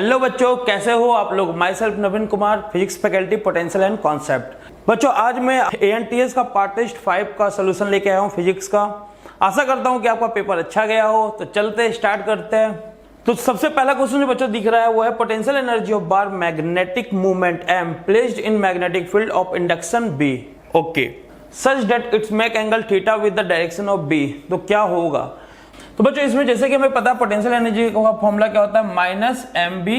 Hello बच्चों, कैसे हो आप लोग। My self Naveen Kumar, physics faculty, potential and concept. बच्चों आज मैं ANTS का पार्ट टेस्ट 5 का सोल्यूशन लेके आया हूँ फिजिक्स का। आशा करता हूँ कि आपका पेपर अच्छा गया हो। तो चलते स्टार्ट करते हैं। तो सबसे पहला क्वेश्चन जो बच्चों दिख रहा है वो है potential energy of bar magnetic movement M placed in magnetic field of induction B okay such that it's make angle theta with the direction of B। तो क्या होगा। तो बच्चों इसमें जैसे कि हमें पता है पोटेंशियल एनर्जी का फॉर्मूला क्या होता है, माइनस MB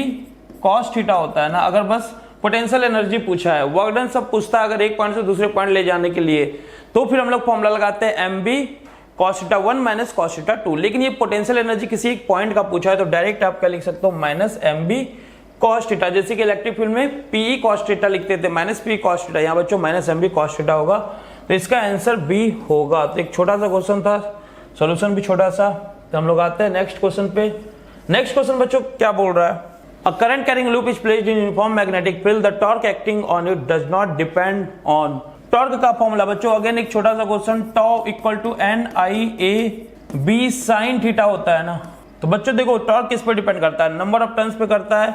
कॉस थीटा होता है ना। अगर बस पोटेंशियल एनर्जी पूछा है, वर्क डन सब पूछता है अगर एक पॉइंट से दूसरे पॉइंट ले जाने के लिए, तो फिर हम लोग फॉर्मूला लगाते हैं MB cos theta 1 minus cos theta 2। लेकिन ये पोटेंशियल एनर्जी किसी एक पॉइंट का पूछा है तो डायरेक्ट आप क्या लिख सकते हो, माइनस MB कॉस थीटा। जैसे कि इलेक्ट्रिक फील्ड में PE कॉस थीटा लिखते थे, माइनस PE कॉस थीटा, यहाँ बच्चों माइनस MB कॉस थीटा होगा। तो इसका आंसर B होगा। तो एक छोटा सा क्वेश्चन था, सोल्यूशन भी छोटा सा। तो हम लोग आते हैं नेक्स्ट क्वेश्चन पे। नेक्स्ट क्वेश्चन बच्चों क्या बोल रहा है, a current carrying loop is placed in uniform magnetic field, the torque acting on it does not depend on. Torque का फॉर्मूला बच्चों अगेन एक छोटा सा question, tau equal to NIA B sine theta होता है ना। तो बच्चों देखो टॉर्क किस पे डिपेंड करता है, नंबर ऑफ टर्न्स पे करता है,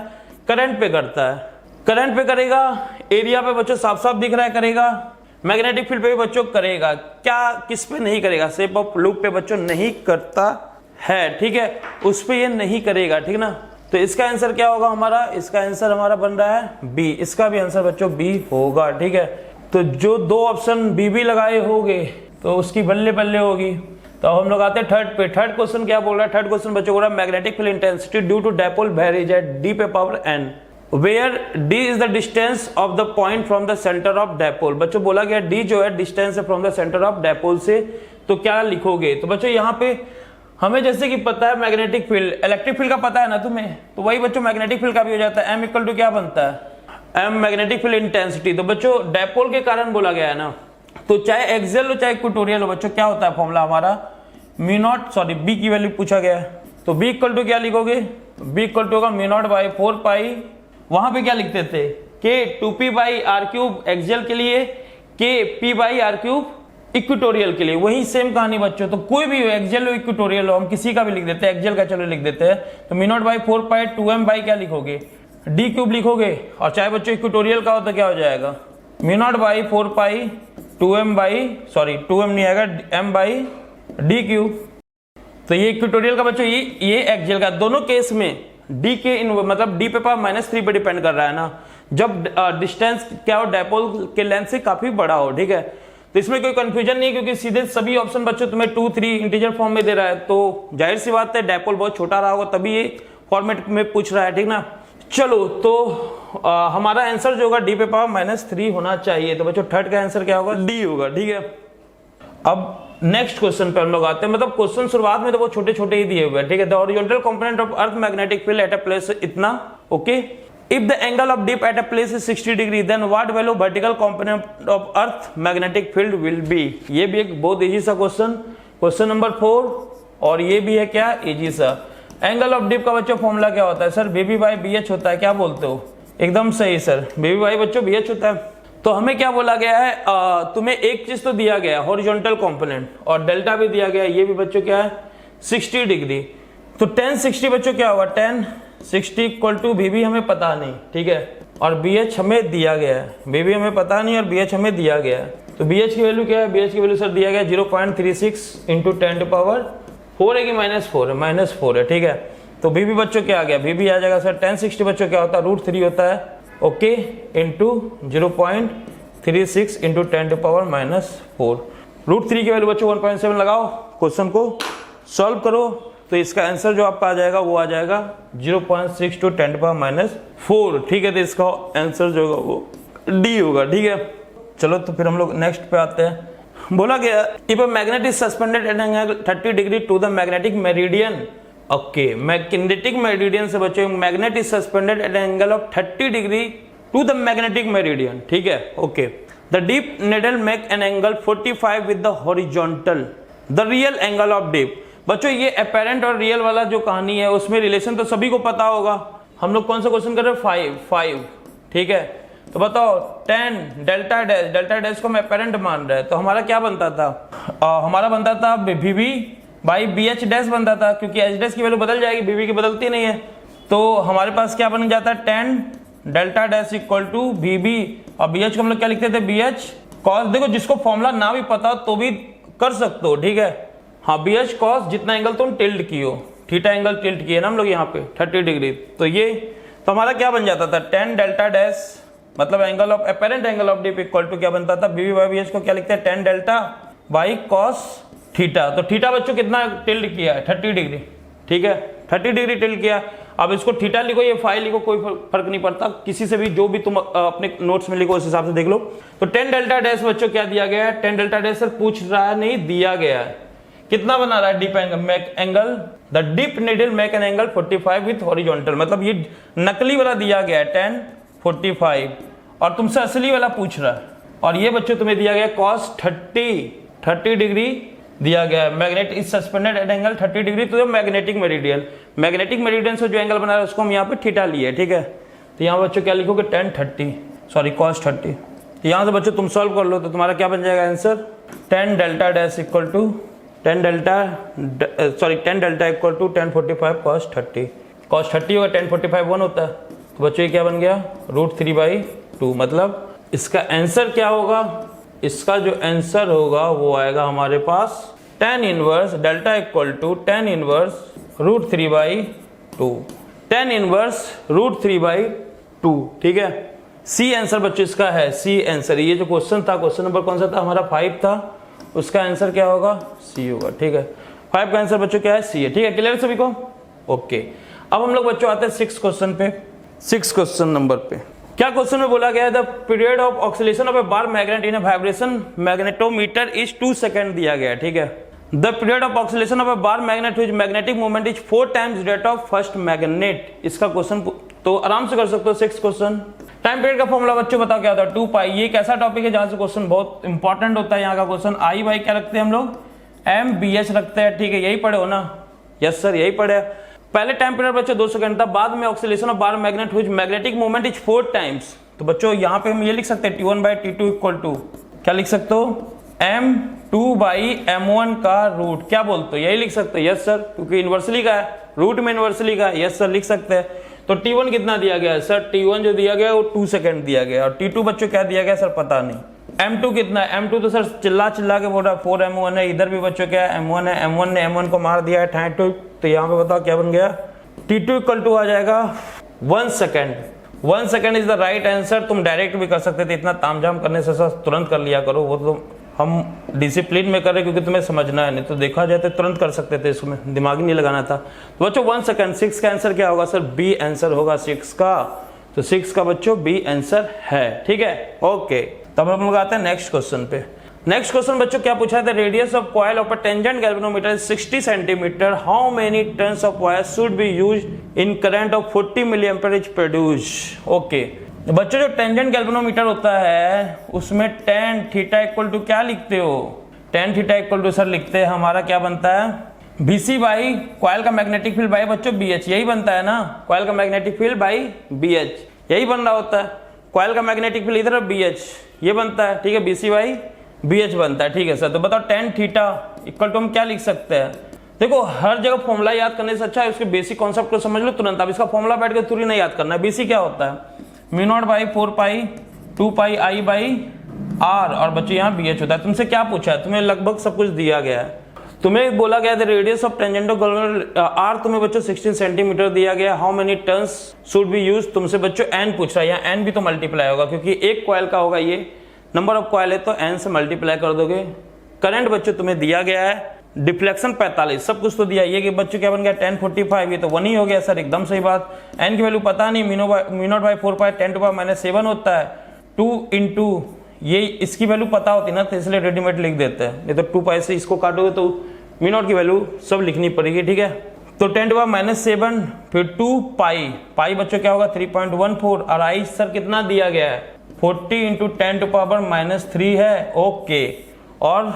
करंट पे करता है। करंट पे करेगा, एरिया पे बच्चों साफ साफ दिख रहा है करेगा, मैग्नेटिक फील्ड पे भी बच्चों करेगा। क्या किस पे नहीं करेगा, शेप ऑफ लूप पे बच्चों नहीं करता है, ठीक है, उस पे ये नहीं करेगा, ठीक ना। तो इसका आंसर क्या होगा हमारा, इसका आंसर हमारा बन रहा है B। इसका भी आंसर बच्चों B होगा, ठीक है। तो जो दो ऑप्शन B लगाए होंगे तो उसकी बल्ले बल्ले होगी। तो हम लोग आते हैं थर्ड पे। थर्ड क्वेश्चन क्या बोल रहा है, थर्ड क्वेश्चन बच्चों बोल रहा है magnetic field intensity due to dipole varies at D पे power N where D is the distance of the point from the centre of dipole. बच्चों बोला गया D जो है डिस्टेंस है from the centre of dipole से। तो क्या लिखोगे, तो बच्चों यहाँ पे हमें जैसे कि पता है मैग्नेटिक फील्ड, इलेक्ट्रिक फील्ड का पता है ना तुम्हें, तो वही बच्चों मैग्नेटिक फील्ड का भी हो जाता है। M इक्वल टू क्या बनता है, M मैग्नेटिक फील्ड इंटेंसिटी। तो बच्चों डायपोल के कारण बोला गया है ना, तो चाहे एक्सियल हो चाहे इक्वेटोरियल हो बच्चों, क्या होता है फॉर्मूला हमारा, B की वैल्यू पूछा गया है। तो B इक्वल टू क्या लिखोगे, B इक्वल टू होगा μ0/4 पाई, वहां पे क्या लिखते थे, K 2p/r³ एक्सियल के लिए, K p/r³ इक्वेटोरियल के लिए। वही सेम कहानी बच्चों, तो कोई भी हो एक्सियल हो इक्वेटोरियल हो, हम किसी का भी लिख देते हैं, एक्सियल का चलो लिख देते हैं। तो μ0/4 पाई 2m बाई क्या लिखोगे, d³ लिखोगे। और चाहे बच्चों इक्वेटोरियल का हो तो क्या हो जाएगा, μ0/4 पाई 2m नहीं आएगा, m/d³। तो ये इक्वेटोरियल का बच्चों, ये एक्सियल का। दोनों केस में d के मतलब d पे पावर -3 पे डिपेंड कर रहा है ना, जब डिस्टेंस क्या हो डायपोल के लेंथ से काफी बड़ा हो, ठीक है। तो इसमें कोई कंफ्यूजन नहीं है क्योंकि सीधे सभी ऑप्शन बच्चों तुम्हें 2, 3 इंटीजर फॉर्म में दे रहा है। तो जाहिर सी बात है डायपोल बहुत छोटा रहा होगा तभी ये फॉर्मेट में पूछ रहा है, ठीक ना। चलो तो हमारा आंसर जो होगा D पे पावर -3 होना चाहिए। तो बच्चों थर्ड का आंसर क्या होगा, D होगा, ठीक है। अब नेक्स्ट क्वेश्चन पे हम लोग आते हैं। मतलब क्वेश्चन शुरुआत में तो बहुत छोटे छोटे ही दिए हुए हैं, ठीक है। The horizontal component of earth magnetic field at a place इतना okay. If the angle of dip at a place is 60 degree, then what value vertical component of earth magnetic field will be? ये भी एक बहुत easy सा question, question number 4। और ये भी है क्या, इजी सा। एंगल ऑफ डिप का बच्चों फॉर्मूला क्या होता है सर, BB/BH होता है। क्या बोलते हो, एकदम सही सर, BB बच्चों BH होता है। तो हमें क्या बोला गया है, तुम्हें एक चीज तो दिया गया है हॉरिजॉन्टल कंपोनेंट, और डेल्टा भी दिया गया है। ये भी बच्चों क्या है 60 डिग्री। तो tan 60 बच्चों क्या होगा, tan 60 इक्वल टू BB हमें पता नहीं, ठीक है, और BH हमें दिया गया है। BB हमें पता नहीं और BH हमें दिया गया है। तो BH की वैल्यू क्या है, BH की वैल्यू सर दिया गया 0.36 इंटू 10⁴ है कि -4 है, -4 है, ठीक है। तो BB बच्चों क्या आ गया, BB आ जाएगा सर tan 60 बच्चों क्या होता है, √3 होता है ओके, इंटू 0.36 इंटू 10⁻⁻⁻⁴। √3 की वैल्यू बच्चों 1.7 लगाओ, क्वेश्चन को सॉल्व करो। तो इसका आंसर जो आपका आ जाएगा वो आ जाएगा 0.6 टू 10⁻⁴, ठीक है। तो इसका आंसर जो होगा वो D होगा, ठीक है। चलो तो फिर हम लोग नेक्स्ट पे आते हैं। बोला गया if a magnet is suspended at an angle 30 degree to the magnetic meridian okay, magnetic meridian से बच्चों magnet is suspended at an angle of 30 degree to the magnetic meridian, ठीक है okay. The dip needle make an angle 45 with the horizontal, the real angle of dip. बच्चों ये apparent और real वाला जो कहानी है उसमें रिलेशन तो सभी को पता होगा। हम लोग कौन सा क्वेश्चन कर रहे हैं, 5, ठीक है। तो बताओ tan डेल्टा डैश को हम अपेरेंट मान रहे हैं, तो हमारा क्या बनता था, हमारा बनता था BB/BH डैश बनता था, क्योंकि H डैश की वैल्यू बदल जाएगी, BB की बदलती नहीं है। तो हमारे पास क्या बन जाता है, tan delta dash equal to B B, और बी एच को हम लोग क्या लिखते थे, बी एच कॉस। देखो जिसको फॉर्मूला ना भी पता तो भी कर सकते हो, ठीक है। हाँ, बी एच कॉस जितना एंगल तुम टिल्ट किए हो, थीटा एंगल टिल्ट किए ना हम लोग यहाँ पे 30 डिग्री, तो ये तो हमारा क्या बन जाता था, टेन डेल्टा डैश मतलब angle of apparent angle of dip equal to क्या बनता था, B B by B H को क्या लिखते हैं, tan delta by cos theta. तो थीटा बच्चों कितना टिल्ट किया है, 30 डिग्री, ठीक है, 30 डिग्री टिल्ट किया। अब इसको थीटा लिखो, ये फाई लिखो, कोई फर्क नहीं पड़ता, किसी से भी जो भी तुम अपने नोट्स में लिखो उस हिसाब से देख लो। तो 10 डेल्टा डैश बच्चों क्या दिया गया है, 10 डेल्टा डैश सर पूछ रहा है, नहीं दिया गया है। कितना बना रहा है, deep angle, the deep needle make an angle 45 with horizontal, मतलब ये नकली वाला दिया गया है 10 45, और तुमसे असली वाला पूछ रहा है। और ये बच्चों तुम्हें दिया गया कॉस 30 डिग्री दिया गया है। Magnet is suspended at angle 30 degree, तो मैग्नेटिक मेरिडियन से जो एंगल बना रहा है उसको हम यहाँ पे थीटा लिए, ठीक है। तो यहाँ बच्चों क्या लिखोगे, cos 30। तो यहाँ से बच्चों तुम सॉल्व कर लो, तो तुम्हारा क्या बन जाएगा answer, 10 delta dash equal to 10 delta equal to 1045 cos 30। cos 30 होगा 1045 1 होता है, तो बच्चों ये क्या बन गया, √3/2। मतलब इसका आंसर क्या होगा, इसका जो आंसर होगा वो आएगा हमारे पास tan inverse delta equal to tan inverse √3/2, tan inverse √3/2, ठीक है। सी आंसर बच्चों इसका है, सी आंसर। ये जो क्वेश्चन था, क्वेश्चन नंबर कौन सा था हमारा, 5 था, उसका आंसर क्या होगा, सी होगा, ठीक है। 5 का आंसर बच्चों क्या है, सी है, ठीक है। क्लियर सभी को, ओके। अब हम लोग बच्चों आते हैं 6 क्वेश्चन पे, 6 क्वेश्चन नंबर पे। क्या क्वेश्चन में बोला गया है, the period of oscillation of A bar magnet in a vibration magnetometer is 2 second दिया गया है, ठीक है। The period of oscillation of A bar magnet which magnetic movement is 4 times that of first magnet. इसका question तो आराम से कर सकते हो, 6 क्वेश्चन। टाइम पीरियड का फॉर्मूला बच्चों बताओ क्या होता है, 2 पाई। ये एक ऐसा टॉपिक है जहां से क्वेश्चन बहुत इंपॉर्टेंट होता है। यहाँ का क्वेश्चन आई बाई क्या रखते हैं हम लोग, एम बी एच रखते हैं, ठीक है। यही पढ़े हो ना, यस सर यही पढ़े। पहले टाइम पीरियड बच्चों 2 सेकंड था, बाद में oscillation of bar magnet which magnetic movement is 4 times. तो बच्चों यहाँ पे हम ये लिख सकते हैं T1/T2 इक्वल टू क्या लिख सकते हो, M2/M1 का रूट, क्या बोलते हो, यही लिख सकते हो, यस सर, क्योंकि इन्वर्सली का है, रूट में इन्वर्सली का है, यस सर लिख सकते हैं। तो T1 कितना दिया गया है सर, T1 जो दिया गया है वो 2 सेकंड दिया गया, और T2 बच्चों क्या दिया गया सर पता नहीं। M2 कितना है, M2 तो सर चिल्ला के बोल रहा है 4M1 है, इधर भी बच्चों क्या है M1 है, M1 ने M1 को मार दिया है 32, तो यहाँ पे बताओ क्या बन गया, T2 इक्वल टू आ जाएगा 1 second. 1 second is the right answer. तुम डायरेक्ट भी कर सकते थे, इतना तामझाम करने से सर तुरंत कर लिया करो, वो तो हम डिसिप्लिन में कर रहे क्योंकि तुम्हें समझना है, नहीं तो देखा जाए तो तुरंत कर सकते थे, इसमें दिमाग ही नहीं लगाना था। तो बच्चों 1 सेकेंड, 6 का आंसर क्या होगा सर, बी आंसर होगा 6 का। तो 6 का बच्चों बी आंसर है, ठीक है, ओके। तब हम लोग आते हैं नेक्स्ट क्वेश्चन पे। नेक्स्ट क्वेश्चन बच्चों क्या पूछा था, radius of coil of a tangent galvanometer is 60 centimetre, how many turns of wire should be used in current of 40 milli ampere is produce. Okay बच्चों, जो टेंजेंट गैल्वेनोमीटर होता है उसमें tan थीटा इक्वल टू क्या लिखते हो, tan theta equal to sir लिखते हैं हमारा क्या बनता है, BC बाई कॉइल का मैग्नेटिक फील्ड बाई बच्चों BH, यही बनता है ना, कॉइल का मैग्नेटिक फील्ड बाई BH, यही बन रहा होता है। कॉइल का मैग्नेटिक फील्ड इधर BH, ये बनता है, ठीक है, BC बाई BH बनता है, ठीक है सर। तो बताओ tan थीटा इक्वल टू हम क्या लिख सकते हैं। देखो हर जगह फॉर्मूला याद करने से अच्छा है उसके बेसिक कॉन्सेप्ट को समझ लो तुरंत। अब इसका फॉर्मूला बैठ के तुरंत नहीं याद करना है। BC क्या होता है, μ0/4 पाई 2 पाई I बाई R, और बच्चों यहाँ BH होता है। तुमसे क्या पूछा है, तुम्हें लगभग सब कुछ दिया गया है। तुम्हें बोला गया था radius of tangent of R, तुम्हें बच्चों 16 सेंटीमीटर दिया गया। How many turns should be use, तुमसे बच्चों n पूछ रहा है। यहाँ n भी तो मल्टीप्लाई होगा क्योंकि एक कॉइल का होगा, ये नंबर ऑफ कॉइल है तो n से मल्टीप्लाई कर दोगे। करंट बच्चों तुम्हें दिया गया है, डिफ्लेक्शन 45, सब कुछ तो दिया। ये कि बच्चों क्या बन गया 1045, ये तो 1 ही हो गया सर, एकदम सही बात। n की वैल्यू पता नहीं, μ0/4 पाई 10⁻⁷ होता है, 2 इंटू ये इसकी वैल्यू पता होती ना, तो इसलिए रेडीमेड लिख देते हैं, नहीं तो 2 पाई से इसको काटोगे तो μ0 की वैल्यू सब लिखनी पड़ेगी, ठीक है। तो 10⁻⁷, फिर 2 पाई बच्चों क्या होगा 3.14, और I सर कितना दिया गया है 40 इंटू 10⁻³ है, ओके। और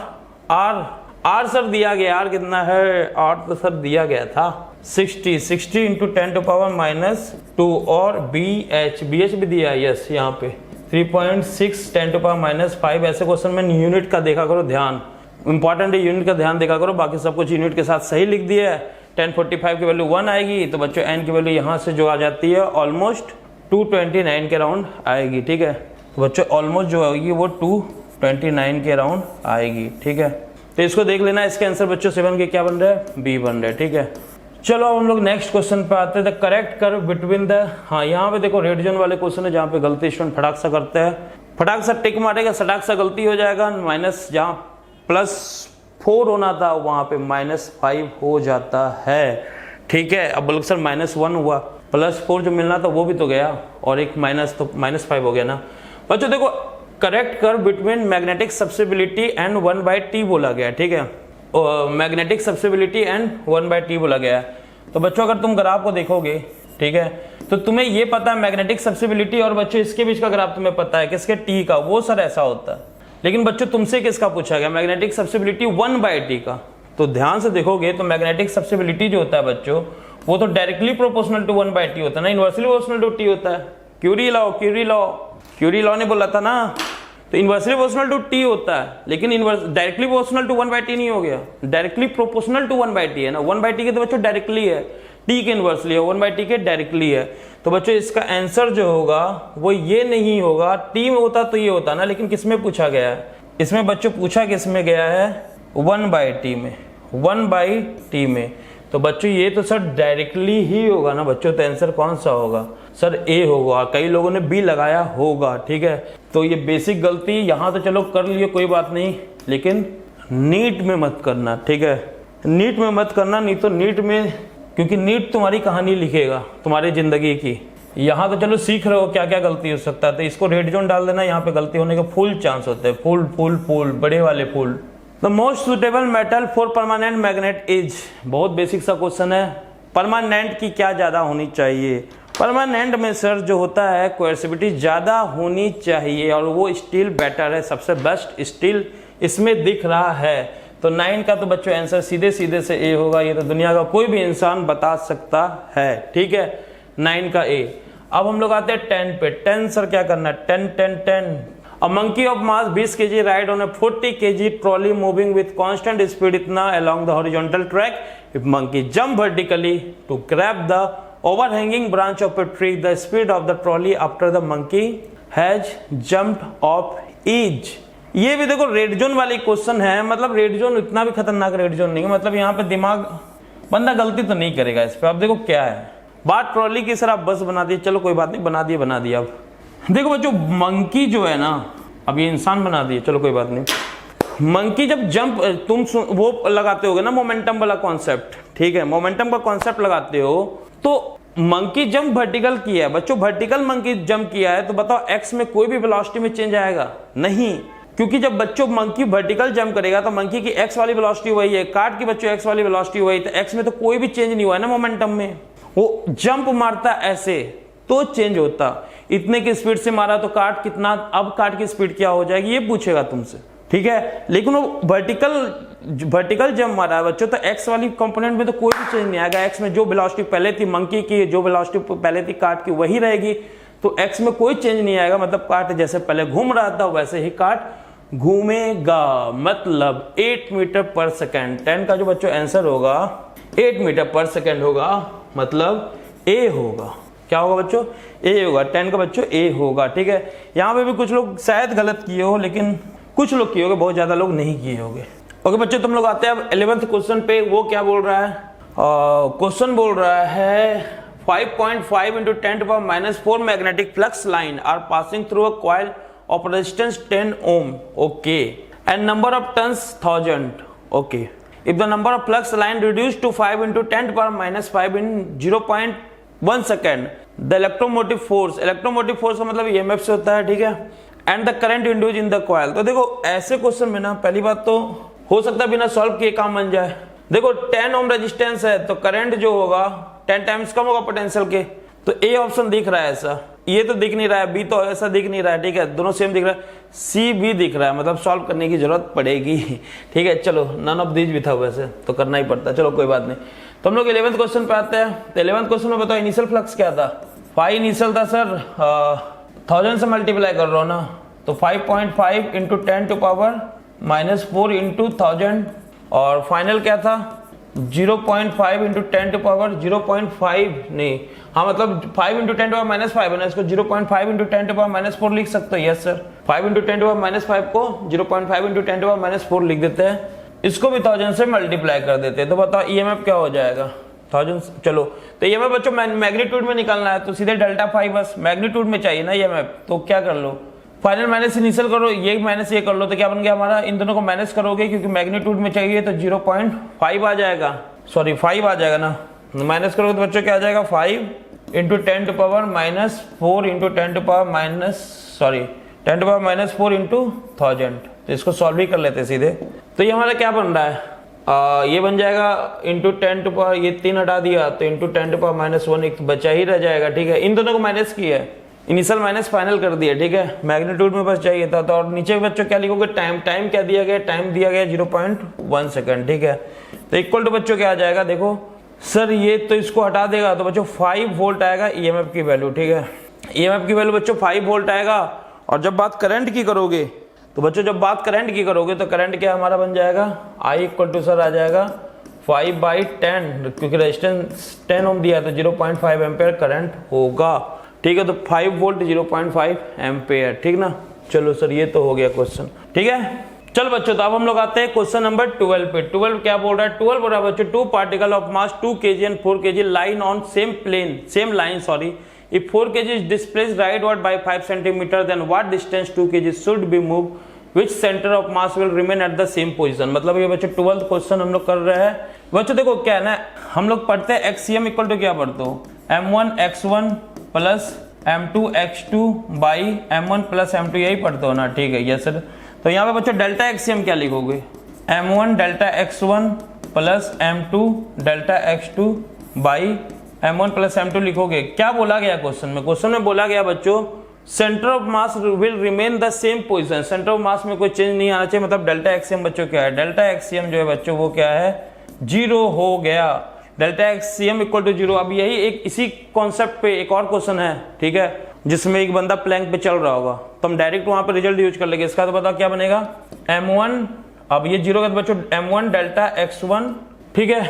R सर दिया गया, R कितना है, R तो सर दिया गया था 60 इंटू 10⁻², और BH भी दिया है, यस यहाँ पे 3.6 10⁻⁵। ऐसे क्वेश्चन में यूनिट का देखा करो ध्यान, इंपॉर्टेंट है यूनिट का ध्यान देखा करो, बाकी सब कुछ यूनिट के साथ सही लिख दिया है। 1045 की वैल्यू 1 आएगी, तो बच्चों n की वैल्यू यहाँ से जो आ जाती है ऑलमोस्ट 229 के राउंड आएगी। ठीक है, तो बच्चों ऑलमोस्ट जो आएगी वो 229 के राउंड आएगी। ठीक है, तो इसको देख लेना, इसके आंसर बच्चों 7 के क्या बन रहा है, बी बन रहा है। ठीक है, चलो अब हम लोग नेक्स्ट क्वेश्चन पे आते हैं। The correct curve between the, हाँ यहाँ पे देखो रेड जोन वाले क्वेश्चन है जहाँ पे गलती स्टूडेंट फटाक सा करते हैं, फटाक सा टिक मारेगा, सटाक सा गलती हो जाएगा, माइनस जहाँ +4 होना था वहाँ पे -5 हो जाता है। ठीक है, अब बोलो सर -1 हुआ, +4 जो मिलना था वो भी तो गया, और एक माइनस तो -5 हो गया ना। बच्चों देखो correct curve between magnetic susceptibility and 1/t बोला गया। ठीक है, मैग्नेटिक सब्सिबिलिटी एंड 1/t बोला गया है। तो बच्चों अगर तुम ग्राफ को देखोगे, ठीक है, तो तुम्हें ये पता है मैग्नेटिक सब्सिबिलिटी और बच्चों इसके बीच का ग्राफ तुम्हें पता है किसके, टी का, वो सर ऐसा होता है। लेकिन बच्चों तुमसे किसका पूछा गया, मैग्नेटिक सब्सिबिलिटी 1/t का। तो ध्यान से देखोगे तो मैग्नेटिक सब्सिबिलिटी जो होता है बच्चों वो तो डायरेक्टली प्रोपोर्शनल टू 1/t होता है ना, इनवर्सली प्रोपोर्शनल टू t होता है। क्यूरी लॉ ने बोला था ना, तो इनवर्सली प्रोपोर्शनल टू t होता है, लेकिन डायरेक्टली प्रोपोर्शनल टू 1/t नहीं हो गया, डायरेक्टली प्रोपोर्शनल टू 1/t है ना। 1/t के तो बच्चों डायरेक्टली है, t के इनवर्सली है, 1/t के डायरेक्टली है। तो बच्चों इसका आंसर जो होगा वो ये नहीं होगा, t में होता तो ये होता ना, लेकिन किसमें पूछा गया है, इसमें बच्चों पूछा किसमें गया है, 1/t में, 1/t में। तो बच्चों ये तो सर डायरेक्टली ही होगा ना बच्चों, तो आंसर कौन सा होगा, सर ए होगा। कई लोगों ने बी लगाया होगा। ठीक है, तो ये बेसिक गलती यहाँ तो चलो कर लिए कोई बात नहीं, लेकिन नीट में मत करना। ठीक है, नीट में मत करना, नहीं तो नीट में, क्योंकि नीट तुम्हारी कहानी लिखेगा तुम्हारी जिंदगी की। यहाँ तो चलो सीख रहे हो क्या क्या गलती हो सकता है, तो इसको रेड जोन डाल देना, यहाँ पे गलती होने के फुल चांस होते हैं, फुल बड़े वाले full. The most suitable metal for permanent magnet is, बहुत बेसिक सा क्वेश्चन है, परमानेंट की क्या ज्यादा होनी चाहिए। परमानेंट में सर जो होता है कोएर्सिविटी ज्यादा होनी चाहिए, और वो स्टील बेटर है, सबसे बेस्ट स्टील इसमें दिख रहा है। तो 9 का तो बच्चों आंसर सीधे से ए होगा, ये तो दुनिया का कोई भी इंसान बता सकता है। ठीक है, 9 का ए। अब हम लोग आते हैं 10 पे। 10 सर क्या करना है, 10। A monkey of mass 20 kg ride on a 40 kg trolley moving with constant speed इतना along the horizontal track. If monkey jump vertically to grab the overhanging branch of a tree, the speed of the trolley after the monkey has jumped off is. ये भी देखो red zone वाली question है, मतलब red zone इतना भी खतरनाक red zone नहीं है, मतलब यहाँ पे दिमाग बंदा गलती तो नहीं करेगा इस पे। अब देखो क्या है बात, ट्रॉली की सर आप बस बना दी, चलो कोई बात नहीं, बना दिए। अब देखो बच्चों मंकी जो है ना, अब ये इंसान बना दिए, चलो कोई बात नहीं। मंकी जब जंप तुम वो लगाते होगे ना मोमेंटम वाला कॉन्सेप्ट, ठीक है, मोमेंटम का कॉन्सेप्ट लगाते हो, तो मंकी जंप वर्टिकल किया है बच्चों, वर्टिकल मंकी जंप किया है, तो बताओ एक्स में कोई भी वेलोसिटी में चेंज आएगा नहीं, क्योंकि जब बच्चों मंकी वर्टिकल जंप करेगा तो मंकी की एक्स वाली वेलोसिटी वही है, काट की बच्चों एक्स वाली वेलोसिटी वही, तो एक्स में तो कोई भी चेंज नहीं हुआ है ना मोमेंटम में। वो जंप मारता ऐसे तो चेंज होता, इतने की स्पीड से मारा तो काट कितना, अब काट की स्पीड क्या हो जाएगी ये पूछेगा तुमसे, ठीक है। लेकिन वो वर्टिकल जंप मारा है बच्चों, तो एक्स वाली कंपोनेंट में तो कोई भी चेंज नहीं आएगा, एक्स में जो वेलोसिटी पहले थी मंकी की, जो वेलोसिटी पहले थी काट की वही रहेगी, तो एक्स में कोई चेंज नहीं आएगा, मतलब काट जैसे पहले घूम रहा था वैसे ही काट घूमेगा, मतलब 8 मीटर पर सेकेंड। 10 का जो बच्चों आंसर होगा 8 मीटर पर सेकेंड होगा, मतलब ए होगा, क्या होगा बच्चों, ए होगा। 10 का बच्चों ए होगा, ठीक है। यहाँ पे भी कुछ लोग शायद गलत किए हो, लेकिन कुछ लोग किए होंगे, बहुत ज्यादा लोग नहीं किए होंगे। ओके बच्चों, तुम लोग आते हैं अब 11th क्वेश्चन पे। वो क्या बोल रहा है, क्वेश्चन बोल रहा है 5.5 into 10⁻⁻4 magnetic flux line are passing through a coil of resistance 10 ohm, okay, and number of turns 1000, okay. If the number of flux line reduced to 5 into 10⁻⁻5 in 0.1 second, the electromotive force का मतलब EMF से होता है, ठीक है, and the current induced in the coil। तो देखो ऐसे क्वेश्चन में ना पहली बात तो हो सकता है बिना सॉल्व किए काम बन जाए। देखो 10 ओम रेजिस्टेंस है तो करंट जो होगा 10 टाइम्स कम होगा पोटेंशियल के, तो ए ऑप्शन दिख रहा है ऐसा, ये तो दिख नहीं रहा है, बी तो ऐसा दिख नहीं रहा है, ठीक है, दोनों सेम दिख रहा है, सी भी दिख रहा है, मतलब सॉल्व करने की जरूरत पड़ेगी, ठीक है। चलो नन ऑफ दीज भी था, वैसे तो करना ही पड़ता, चलो कोई बात नहीं। तो हम लोग 11th क्वेश्चन पे आते हैं। तो 11th क्वेश्चन में बताओ इनिशियल फ्लक्स क्या था, फाई इनिशियल था सर, 1000 से मल्टीप्लाई कर रहा हूँ ना, तो 5.5 into 10⁻⁻4 into 1000, और फाइनल क्या था 0.5 इंटू 10⁻0.5 नहीं, हाँ मतलब 5 इंटू 10⁻5 है ना, इसको 0.5 इंटू 10⁻4 लिख सकते हो। यस सर, 5 इंटू 10⁻5 को 0.5 इंटू 10⁻4 लिख देते हैं, इसको भी 1000 से मल्टीप्लाई कर देते हैं। तो बताओ ईएमएफ क्या हो जाएगा 1000। चलो तो ईएमएफ बच्चों मैग्नीट्यूड में निकालना है तो सीधे डेल्टा फाइव बस मैग्नीट्यूड में चाहिए ना ईएमएफ, तो क्या कर लो फाइनल माइनस इनिशियल करो, ये माइनस ये कर लो, तो क्या बन गया हमारा, इन दोनों को माइनस करोगे क्योंकि मैग्नीट्यूड में चाहिए तो 0.5 आ जाएगा, सॉरी 5 आ जाएगा ना, माइनस करोगे तो बच्चों क्या आ जाएगा 5 इंटू 10⁻⁻4 इंटू 10⁻4 इंटू 1000। तो इसको सॉल्व ही कर लेते हैं सीधे। तो ये हमारा क्या बन रहा है, ये बन जाएगा इंटू 10 ये 3 हटा दिया तो इंटू 10⁻1 एक बचा ही रह जाएगा। ठीक है, इन दोनों को माइनस किया है, इनिशियल माइनस फाइनल कर दिया। ठीक है, मैग्नीट्यूड में बस चाहिए था। तो और नीचे बच्चों क्या लिखोगे, टाइम क्या दिया गया, टाइम दिया गया 0.1 सेकंड। ठीक है, तो इक्वल टू बच्चों क्या आ जाएगा, देखो सर ये तो इसको हटा देगा तो बच्चों 5 वोल्ट आएगा ईएमएफ की वैल्यू। ठीक है, ईएमएफ की वैल्यू बच्चों 5 वोल्ट आएगा। और जब बात करंट की करोगे तो बच्चों जब बात करंट की करोगे तो करंट क्या हमारा बन जाएगा, I इक्वल टू सर आ जाएगा 5/10, क्योंकि रेजिस्टेंस 10 ओम दिया है तो 0.5 एम्पेयर करंट होगा। ठीक है, तो 5 वोल्ट 0.5 एम्पेयर। ठीक ना, चलो सर ये तो हो गया क्वेश्चन। ठीक है, चल बच्चों तो अब हम लोग आते हैं क्वेश्चन नंबर 12 पे। 12 क्या बोल रहा है, 12 बोल रहा है बच्चों 2 particle of mass 2 kg and 4 kg line on same line sorry, if 4 kg is displaced rightward by 5 cm then what distance 2 kg should be moved which center of mass will remain at the same position। मतलब ये बच्चों 12th question हम लोग कर रहे हैं। बच्चों देखो क्या है ना, हम लोग पढ़ते हैं एक्सीएम इक्वल टू क्या पढ़ते हो, m1 x1 plus m2 x2 by m1 plus m2, यही पढ़ते हो ना। ठीक है यस सर, तो यहाँ पे बच्चों डेल्टा एक्सीएम क्या लिखोगे, m1 delta x1 plus m2 delta x2 by m1 plus m2 लिखोगे। क्या बोला गया क्वेश्चन में, क्वेश्चन में बोला गया बच्चों centre of mass will remain the same position, centre of मास में कोई चेंज नहीं आना चाहिए। मतलब डेल्टा एक्सीएम बच्चों क्या है, डेल्टा एक्सीएम जो है बच्चों वो क्या है, 0 हो गया। Delta X C M equal to 0। अब यही एक इसी कॉन्सेप्ट पे एक और क्वेश्चन है, ठीक है, जिसमें एक बंदा प्लैंक पे चल रहा होगा तो हम डायरेक्ट वहां पे रिजल्ट यूज कर लेंगे। इसका तो बताओ क्या बनेगा, m1, अब ये 0 का तो बच्चों m1 डेल्टा x1, ठीक है,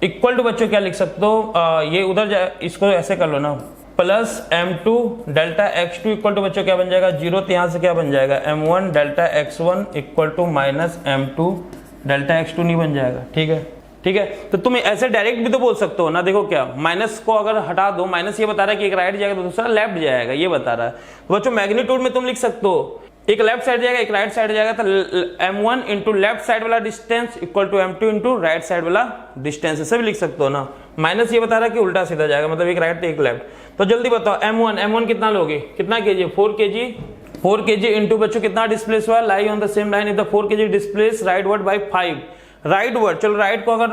इक्वल टू बच्चों क्या लिख सकते हो, ये उधर इसको ऐसे कर लो ना, plus m2 delta x2 equal to बच्चों क्या बन जाएगा 0, तो यहाँ से क्या बन जाएगा m1 delta x1 equal to minus m2 delta x2 नहीं बन जाएगा। ठीक है, ठीक है, तो तुम ऐसे डायरेक्ट भी तो बोल सकते हो ना। देखो क्या, माइनस को अगर हटा दो, माइनस ये बता रहा है कि एक राइट जाएगा तो दूसरा लेफ्ट जाएगा, ये बता रहा है। तो बच्चों मैग्नीट्यूड में तुम लिख सकते हो एक लेफ्ट साइड जाएगा एक राइट साइड जाएगा, तो m1 इंटू लेफ्ट साइड वाला distance equal to m2 into right side वाला डिस्टेंस, ऐसे भी लिख सकते हो ना। माइनस ये बता रहा है कि उल्टा सीधा जाएगा, मतलब एक राइट तो एक लेफ्ट। तो जल्दी बताओ m1 कितना लोगे, कितना kg, 4 kg इंटू बच्चों कितना डिस्प्लेस हुआ, लाई on the same line if the 4 kg displace right word by 5, right word, चलो राइट को अगर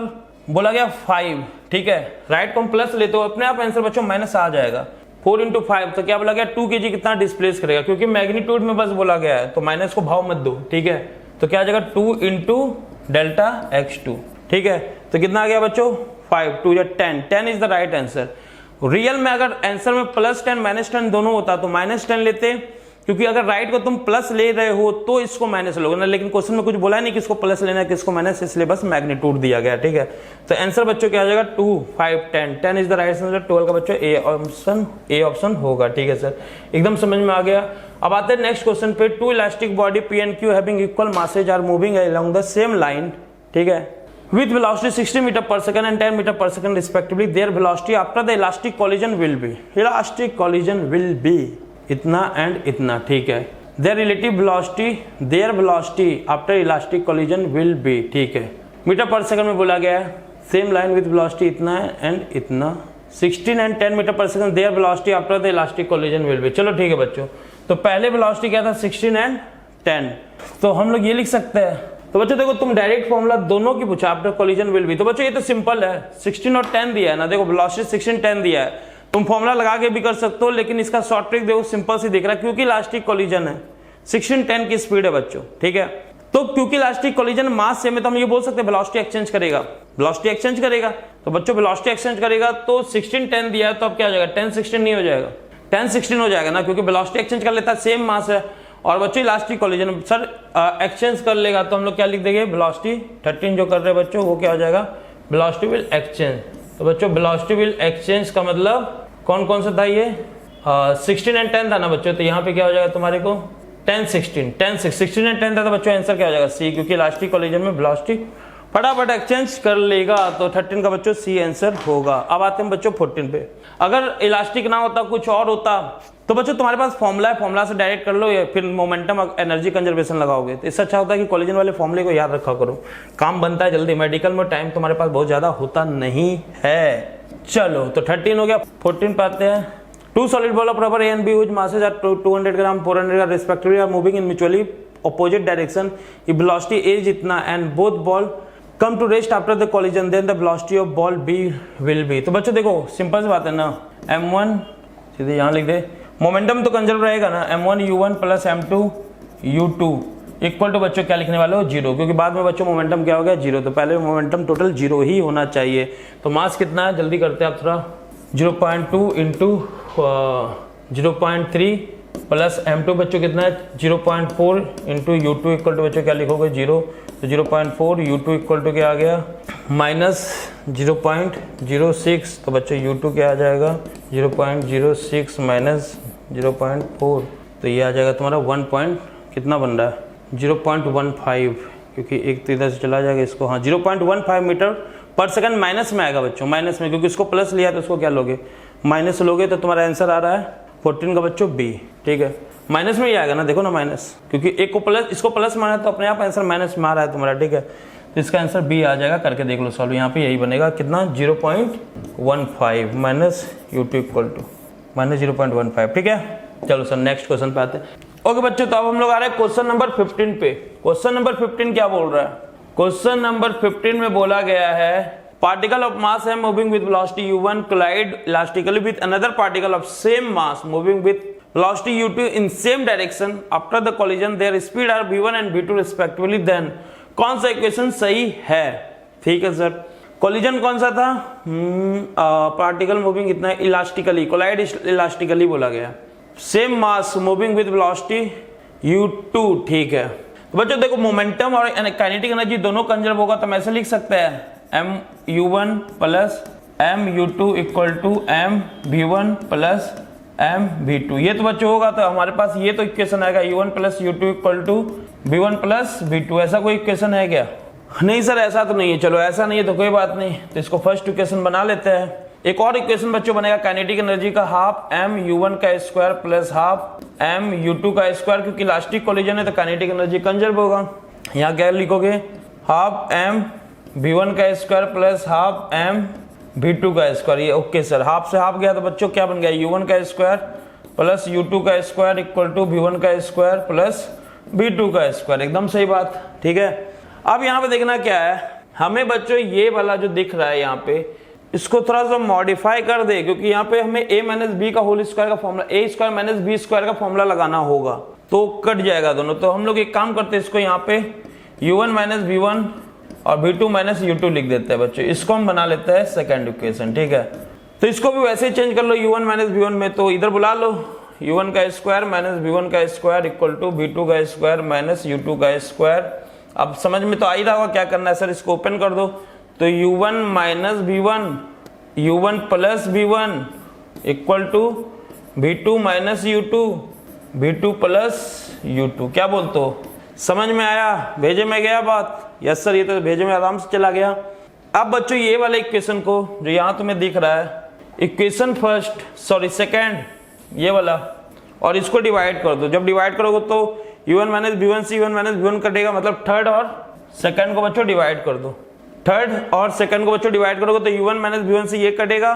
बोला गया 5, ठीक है, राइट को हम प्लस लेते हो, अपने आप आंसर बच्चों माइनस आ जाएगा। 4 इंटू 5 तो क्या बोला गया 2 kg कितना डिस्प्लेस करेगा, क्योंकि मैग्नीट्यूड में बस बोला गया है तो माइनस को भाव मत दो। ठीक है, तो क्या आ जाएगा 2 इंटू डेल्टा x2। ठीक है, तो कितना आ गया बच्चों 5, 2 या 10 is the right answer. Real में अगर आंसर में प्लस 10 माइनस 10 दोनों होता तो माइनस 10 लेते, क्योंकि अगर राइट को तुम प्लस ले रहे हो तो इसको माइनस लोगे ना, लेकिन क्वेश्चन में कुछ बोला नहीं किसको प्लस लेना है किसको माइनस, इसलिए बस मैग्नीट्यूड दिया गया। ठीक है, तो आंसर बच्चों क्या आ जाएगा 2, 5, 10 इज द राइट आंसर। 12 का बच्चों ए ऑप्शन होगा। ठीक है सर, एकदम समझ में आ गया। अब आते हैं नेक्स्ट क्वेश्चन पे। 2 elastic body P and Q having equal masses are moving along the same line, ठीक है, with velocity 60 meter per second and 10 meter per second respectively, their velocity after the elastic collision will be, elastic collision will be इतना and इतना। ठीक है, their relative velocity after elastic collision will be, ठीक है, metre per second में बोला गया है, सेम लाइन विद वेलोसिटी इतना एंड इतना, 16 and 10 metre per second, their velocity after the elastic collision will be। चलो ठीक है बच्चों, तो पहले वेलोसिटी क्या था 16 एंड 10, तो हम लोग ये लिख सकते हैं। तो बच्चों देखो तुम डायरेक्ट फॉर्मूला दोनों की पूछा, आफ्टर कोलिजन विल बी, तो बच्चों ये तो सिंपल है, 16 और 10 दिया है ना, देखो वेलोसिटी 16 10 दिया है, तुम फॉर्मूला लगा के भी कर सकते हो, लेकिन इसका शॉर्ट ट्रिक देखो सिंपल सी दिख रहा है, क्योंकि इलास्टिक कोलिजन है, 16 10 की स्पीड है बच्चों। ठीक है, तो क्योंकि इलास्टिक कोलिजन मास सेम है तो हम ये बोल सकते हैं वेलोसिटी एक्सचेंज करेगा, वेलोसिटी एक्सचेंज करेगा। तो बच्चों वेलोसिटी एक्सचेंज करेगा तो 16 10 दिया है तो अब क्या हो जाएगा 10 16 नहीं हो जाएगा, 10 16 हो जाएगा ना, क्योंकि वेलोसिटी एक्सचेंज कर लेता है, सेम मास है। और बच्चों इलास्टिक कोलिजन सर एक्सचेंज कर लेगा तो हम लोग क्या लिख देंगे, वेलोसिटी 13 जो कर रहे हैं बच्चों वो क्या हो जाएगा वेलोसिटी विल एक्सचेंज। तो बच्चों वेलोसिटी विल एक्सचेंज का मतलब कौन कौन सा था ये 16 एंड 10 था ना बच्चों, तो यहाँ पे क्या हो जाएगा तुम्हारे को 10 16 एंड 10 था, तो बच्चों आंसर क्या हो जाएगा सी, क्योंकि इलास्टिक कोलिजन में वेलोसिटी फटाफट एक्सचेंज कर लेगा, तो 13 का बच्चों सी आंसर होगा। अब आते हैं बच्चों 14 पे। अगर इलास्टिक ना होता कुछ और होता तो बच्चों तुम्हारे पास फॉर्मूला है, फॉर्मूला से डायरेक्ट कर लो या फिर मोमेंटम एनर्जी कंजर्वेशन लगाओगे, तो इससे अच्छा होता है कि कॉलिजन वाले फॉर्मूले को याद रखा करो, काम बनता है जल्दी। मेडिकल में टाइम तुम्हारे पास बहुत ज्यादा होता नहीं है। चलो तो 13 हो गया। 14 पे आते हैं। Two solid ball of rubber A and B which masses are 200 gram 400 gram respectively are moving in mutually opposite direction if velocity a is इतना and both ball come to rest after the collision then the velocity of ball b will be। तो बच्चों देखो simple सी बात है ना, m1 सीधे यहाँ लिख दे, मोमेंटम तो कंजर्व रहेगा ना, m1 u1 plus m2 u2 equal to बच्चों क्या लिखने वाले हो 0, क्योंकि बाद में बच्चों मोमेंटम क्या हो गया 0, तो पहले मोमेंटम टोटल 0 ही होना चाहिए। तो मास कितना है जल्दी करते हैं आप थोड़ा, 0.2 इंटू 0.3 प्लस m2 बच्चों कितना है 0.4 इंटू u2 इक्वल टू बच्चों क्या लिखोगे 0, तो 0.4 u2 इक्वल टू क्या आ गया माइनस 0.06, तो बच्चों u2 क्या आ जाएगा 0.06 माइनस 0.4, तो ये आ जाएगा तुम्हारा 1 कितना बन रहा है 0.15, क्योंकि एक तो इधर से चला जाएगा इसको, हाँ 0.15 मीटर पर सेकंड माइनस में आएगा बच्चों, माइनस में, क्योंकि इसको प्लस लिया तो इसको क्या लोगे माइनस लोगे, तो तुम्हारा आंसर आ रहा है 14 का बच्चों बी। ठीक है, माइनस में ही आएगा ना, देखो ना माइनस, क्योंकि एक को प्लस इसको प्लस माना तो अपने आप आंसर माइनस में आ रहा है तुम्हारा। ठीक है, तो इसका आंसर बी आ जाएगा, करके देख लो सॉल्व, यहाँ पे यही बनेगा कितना 0.15 minus u2 equal to minus 0.15। ठीक है, चलो सर नेक्स्ट क्वेश्चन पे आते हैं। ओके बच्चों, तो अब हम लोग आ रहे हैं क्वेश्चन नंबर 15 पे। क्वेश्चन नंबर 15 क्या बोल रहा है, क्वेश्चन नंबर 15 में बोला गया है पार्टिकल ऑफ मास है moving with velocity u1 collide elastically with another particle of same mass moving with velocity u2 in same direction after the collision their speed are v1 and v2 respectively, then कौन सा equation सही है। ठीक है sir, collision कौन सा था, particle moving इतना इलास्टिकली, कोलाइड इलास्टिकली बोला गया, same mass moving with velocity u2। ठीक है, तो बच्चों देखो मोमेंटम और काइनेटिक एनर्जी दोनों कंजर्व होगा, तो हम ऐसे लिख सकते हैं mu1 plus mu2 equal to mv1 plus mv2। ये तो बच्चों होगा, तो हमारे पास ये तो इक्वेशन आएगा u1 plus u2 equal to v1 plus v2। ऐसा कोई इक्वेशन है क्या, नहीं सर ऐसा तो नहीं है। चलो ऐसा नहीं है तो कोई बात नहीं, तो इसको फर्स्ट इक्वेशन बना लेते हैं। एक और इक्वेशन बच्चों बनेगा काइनेटिक एनर्जी का हाफ mu1 का स्क्वायर प्लस हाफ mu2 का स्क्वायर, क्योंकि इलास्टिक कोलिजन है तो काइनेटिक एनर्जी कंजर्व होगा। यहाँ क्या लिखोगे हाफ mv1 का स्क्वायर प्लस हाफ mv2 का स्क्वायर। ये ओके सर, हाफ से हाफ गया तो बच्चों क्या बन गया u1 का स्क्वायर प्लस u2 का स्क्वायर इक्वल टू v1 का स्क्वायर प्लस v2 का स्क्वायर, एकदम सही बात। ठीक है, अब यहाँ पे देखना क्या है, हमें बच्चों ये वाला जो दिख रहा है यहाँ पे इसको थोड़ा सा मॉडिफाई कर दे, क्योंकि यहाँ पे हमें a माइनस बी का होल स्क्वायर का formula, a square minus B square का फॉर्मूला लगाना होगा, तो कट जाएगा दोनों। तो हम लोग एक काम करते हैं, इसको यहाँ पे u1 माइनस v1 और v2 माइनस u2 लिख देते हैं बच्चों, इसको हम बना लेते हैं सेकेंड इक्वेशन। ठीक है, तो इसको भी वैसे ही चेंज कर लो u1 माइनस v1 में, तो इधर बुला लो u1 का स्क्वायर माइनस v1 का स्क्वायर इक्वल टू v2 का स्क्वायर माइनस u2 का स्क्वायर। अब समझ में तो आ ही रहा होगा क्या करना है सर, इसको ओपन कर दो, तो u1 minus v1 u1 plus v1 equal to v2 minus u2 v2 plus u2। क्या बोलते हो, समझ में आया, भेजे में गया बात। यस सर, ये तो भेजे में आराम से चला गया। अब बच्चों ये वाले इक्वेशन को जो यहाँ तुम्हें दिख रहा है इक्वेशन फर्स्ट सॉरी सेकेंड ये वाला, और इसको डिवाइड कर दो। जब डिवाइड करोगे तो u1 माइनस v1 से u1 माइनस v1 कटेगा, मतलब थर्ड और सेकंड को बच्चों डिवाइड कर दो, थर्ड और सेकंड को बच्चों डिवाइड करोगे तो u1 माइनस v1 से ये कटेगा,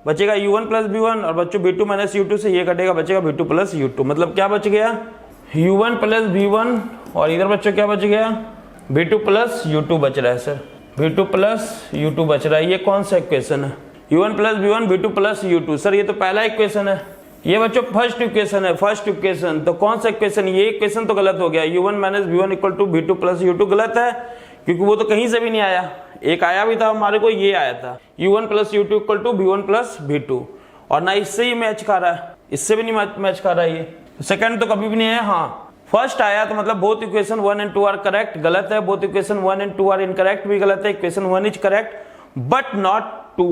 बचेगा u1 प्लस v1, और बच्चों v2 माइनस u2 से ये कटेगा, बचेगा v2 प्लस u2। मतलब क्या बच गया u1 प्लस v1, और इधर बच्चों क्या बच गया v2 प्लस u2 बच रहा है सर, v2 प्लस u2 बच रहा है। ये कौन सा इक्वेशन है, u1 plus v1 v2 plus u2। Sir ये तो पहला इक्वेशन है, ये बच्चों फर्स्ट इक्वेशन है, फर्स्ट इक्वेशन। तो कौन सा इक्वेशन, ये इक्वेशन तो गलत हो गया, u1 minus v1 equal to v2 plus u2 गलत है, क्योंकि वो तो कहीं से भी नहीं आया, एक आया भी था हमारे को, ये आया था u1 plus u2 equal to v1 plus v2, और ना इससे ही मैच खा रहा है, इससे भी नहीं मैच खा रहा है। ये सेकंड तो कभी भी नहीं है, हाँ फर्स्ट आया तो मतलब both equation 1 and 2 are correct, गलत है both equation 1 and 2 are incorrect भी गलत है, equation 1 is correct but not 2,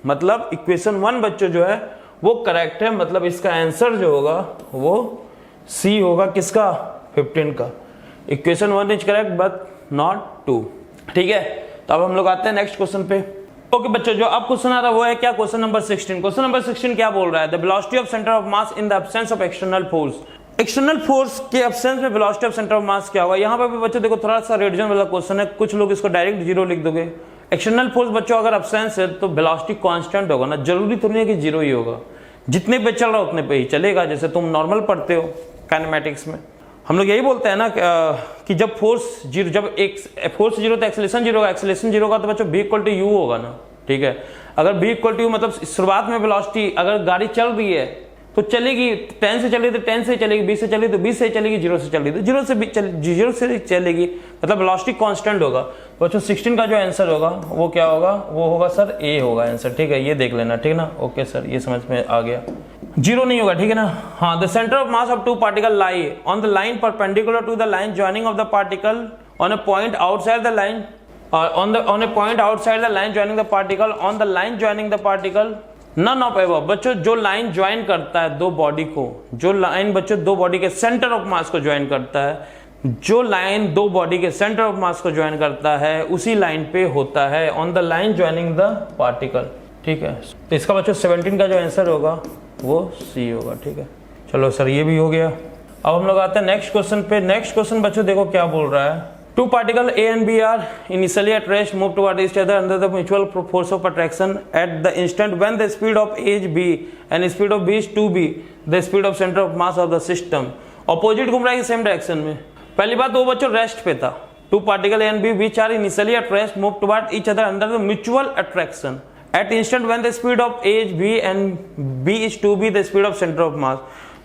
मतलब इक्वेशन 1 बच्चों जो है वो करेक्ट है, मतलब इसका आंसर जो होगा वो सी होगा, किसका, 15 का। Equation 1 is correct but not 2। ठीक है, तो अब हम लोग आते हैं नेक्स्ट क्वेश्चन पे। ओके बच्चों, जो अब क्वेश्चन आ रहा है वो है क्या, क्वेश्चन नंबर 16। क्वेश्चन नंबर 16 क्या बोल रहा है, the velocity of centre of mass in the absence of external force. External force के एब्सेंस में वेलोसिटी ऑफ सेंटर ऑफ मास क्या होगा। यहाँ पे भी बच्चों देखो थोड़ा सा रिविजन वाला क्वेश्चन है, कुछ लोग इसको डायरेक्ट 0 लिख दोगे। एक्सटर्नल फोर्स बच्चों अगर एब्सेंस है तो वेलोसिटी कांस्टेंट होगा ना, जरूरी तो नहीं है कि 0 ही होगा, जितने पे चल रहा है उतने पे ही चलेगा। जैसे तुम नॉर्मल पढ़ते हो काइनेमेटिक्स में, हम लोग यही बोलते हैं ना कि जब फोर्स 0, जब एक फोर्स 0 तो एक्सेलरेशन 0 होगा, एक्सेलरेशन 0 होगा तो बच्चों b इक्वल टू यू होगा ना। ठीक है, अगर b इक्वल टू यू मतलब शुरुआत में वेलोसिटी, अगर गाड़ी चल रही है तो चलेगी 10 से चलेगी तो 10 से चलेगी, 20 से चलेगी तो 20 से चलेगी, 0 से चलेगी तो 0 से चलेगी, मतलब वेलोसिटी कांस्टेंट होगा। तो बच्चों 16 का जो आंसर होगा वो क्या होगा, वो होगा सर ए होगा आंसर। ठीक है, ये देख लेना, ठीक ना। ओके सर, ये समझ में आ गया, 0 नहीं होगा, ठीक है ना। हाँ, the centre of mass of 2 particle lie on the line perpendicular to the line joining of the particle on a point outside the line, on a point outside the line joining the particle on the line joining the particle none of above। बच्चों जो line join करता है दो body को, जो line बच्चों दो body के सेंटर ऑफ मास को ज्वाइन करता है, जो लाइन दो बॉडी के सेंटर ऑफ मास को ज्वाइन करता है उसी लाइन पे होता है, on the line joining the particle. ठीक है, तो इसका बच्चों 17 का जो आंसर होगा वो सी होगा। ठीक है, चलो सर ये भी हो गया। अब हम लोग आते हैं नेक्स्ट क्वेश्चन पे। नेक्स्ट क्वेश्चन बच्चों देखो क्या बोल रहा है, two particles A and B are initially at rest, move toward each other under the mutual force of attraction at the instant when the speed of A is b and speed of B is 2b, the speed of center of mass of the system। Opposite घूम रहा है same direction में। पहली बात वो बच्चों rest पे था, two particle A and B which are initially at rest move toward each other under the mutual attraction at instant when the speed of A is b and B is 2b, the speed of center of mass।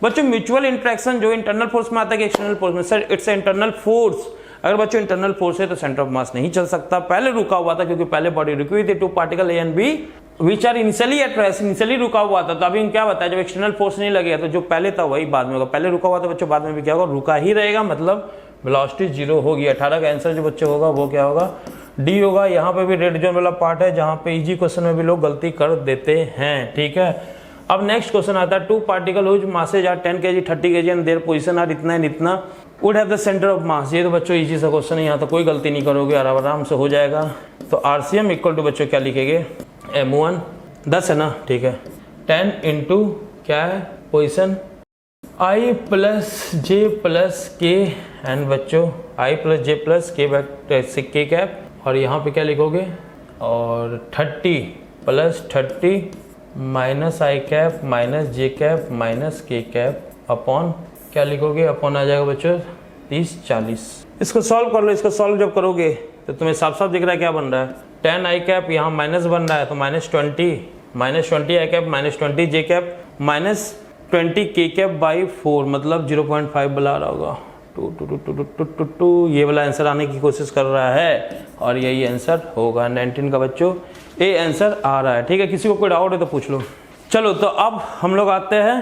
बच्चों mutual interaction जो internal force में आता है कि external force में, sir it's internal force. अगर बच्चों internal force है तो सेंटर ऑफ मास नहीं चल सकता, पहले रुका हुआ था क्योंकि पहले बॉडी रुकी हुई थी। Two particle A and B which are initially at rest, initially रुका हुआ था। तो अभी हम क्या बताया, जब एक्सटर्नल फोर्स नहीं लगेगा तो जो पहले था वही बाद में होगा, पहले रुका हुआ था बच्चों बाद में भी क्या होगा, रुका ही रहेगा, मतलब वेलोसिटी 0 होगी। 18 का आंसर जो बच्चों होगा वो क्या होगा, डी होगा। यहाँ पे भी रेड जोन वाला पार्ट है जहाँ पे इजी क्वेश्चन में भी लोग गलती कर देते हैं। ठीक है, अब नेक्स्ट क्वेश्चन आता है, two particle whose masses are 10 kg 30 kg and their position are इतना एंड इतना would have the centre of mass. ये तो बच्चों इजी सा क्वेश्चन है, यहाँ तो कोई गलती नहीं करोगे, आराम से हो जाएगा। तो आरसीएम इक्वल टू बच्चों क्या लिखेंगे, m1 10 है ना, ठीक है, 10 इंटू क्या है position i plus J plus के एंड बच्चों i प्लस जे प्लस के कैप, और यहाँ पे क्या लिखोगे, और 30 प्लस 30 माइनस आई कैप माइनस जे कैप माइनस के कैप अपॉन क्या लिखोगे, अपॉन आ जाएगा बच्चों 30 40। इसको सॉल्व कर लो। इसको सॉल्व जब करोगे तो तुम्हें साफ साफ दिख रहा है क्या बन रहा है, 10 आई कैप यहाँ माइनस बन रहा है तो -20 आई कैप -20 जे कैप -20 के कैप बाई 4, मतलब 0.5 बुला रहा होगा। टू ये वाला आंसर आने की कोशिश कर रहा है और यही आंसर होगा 19 का बच्चों, ये आंसर आ रहा है। ठीक है, किसी को कोई डाउट है तो पूछ लो। चलो तो अब हम लोग आते हैं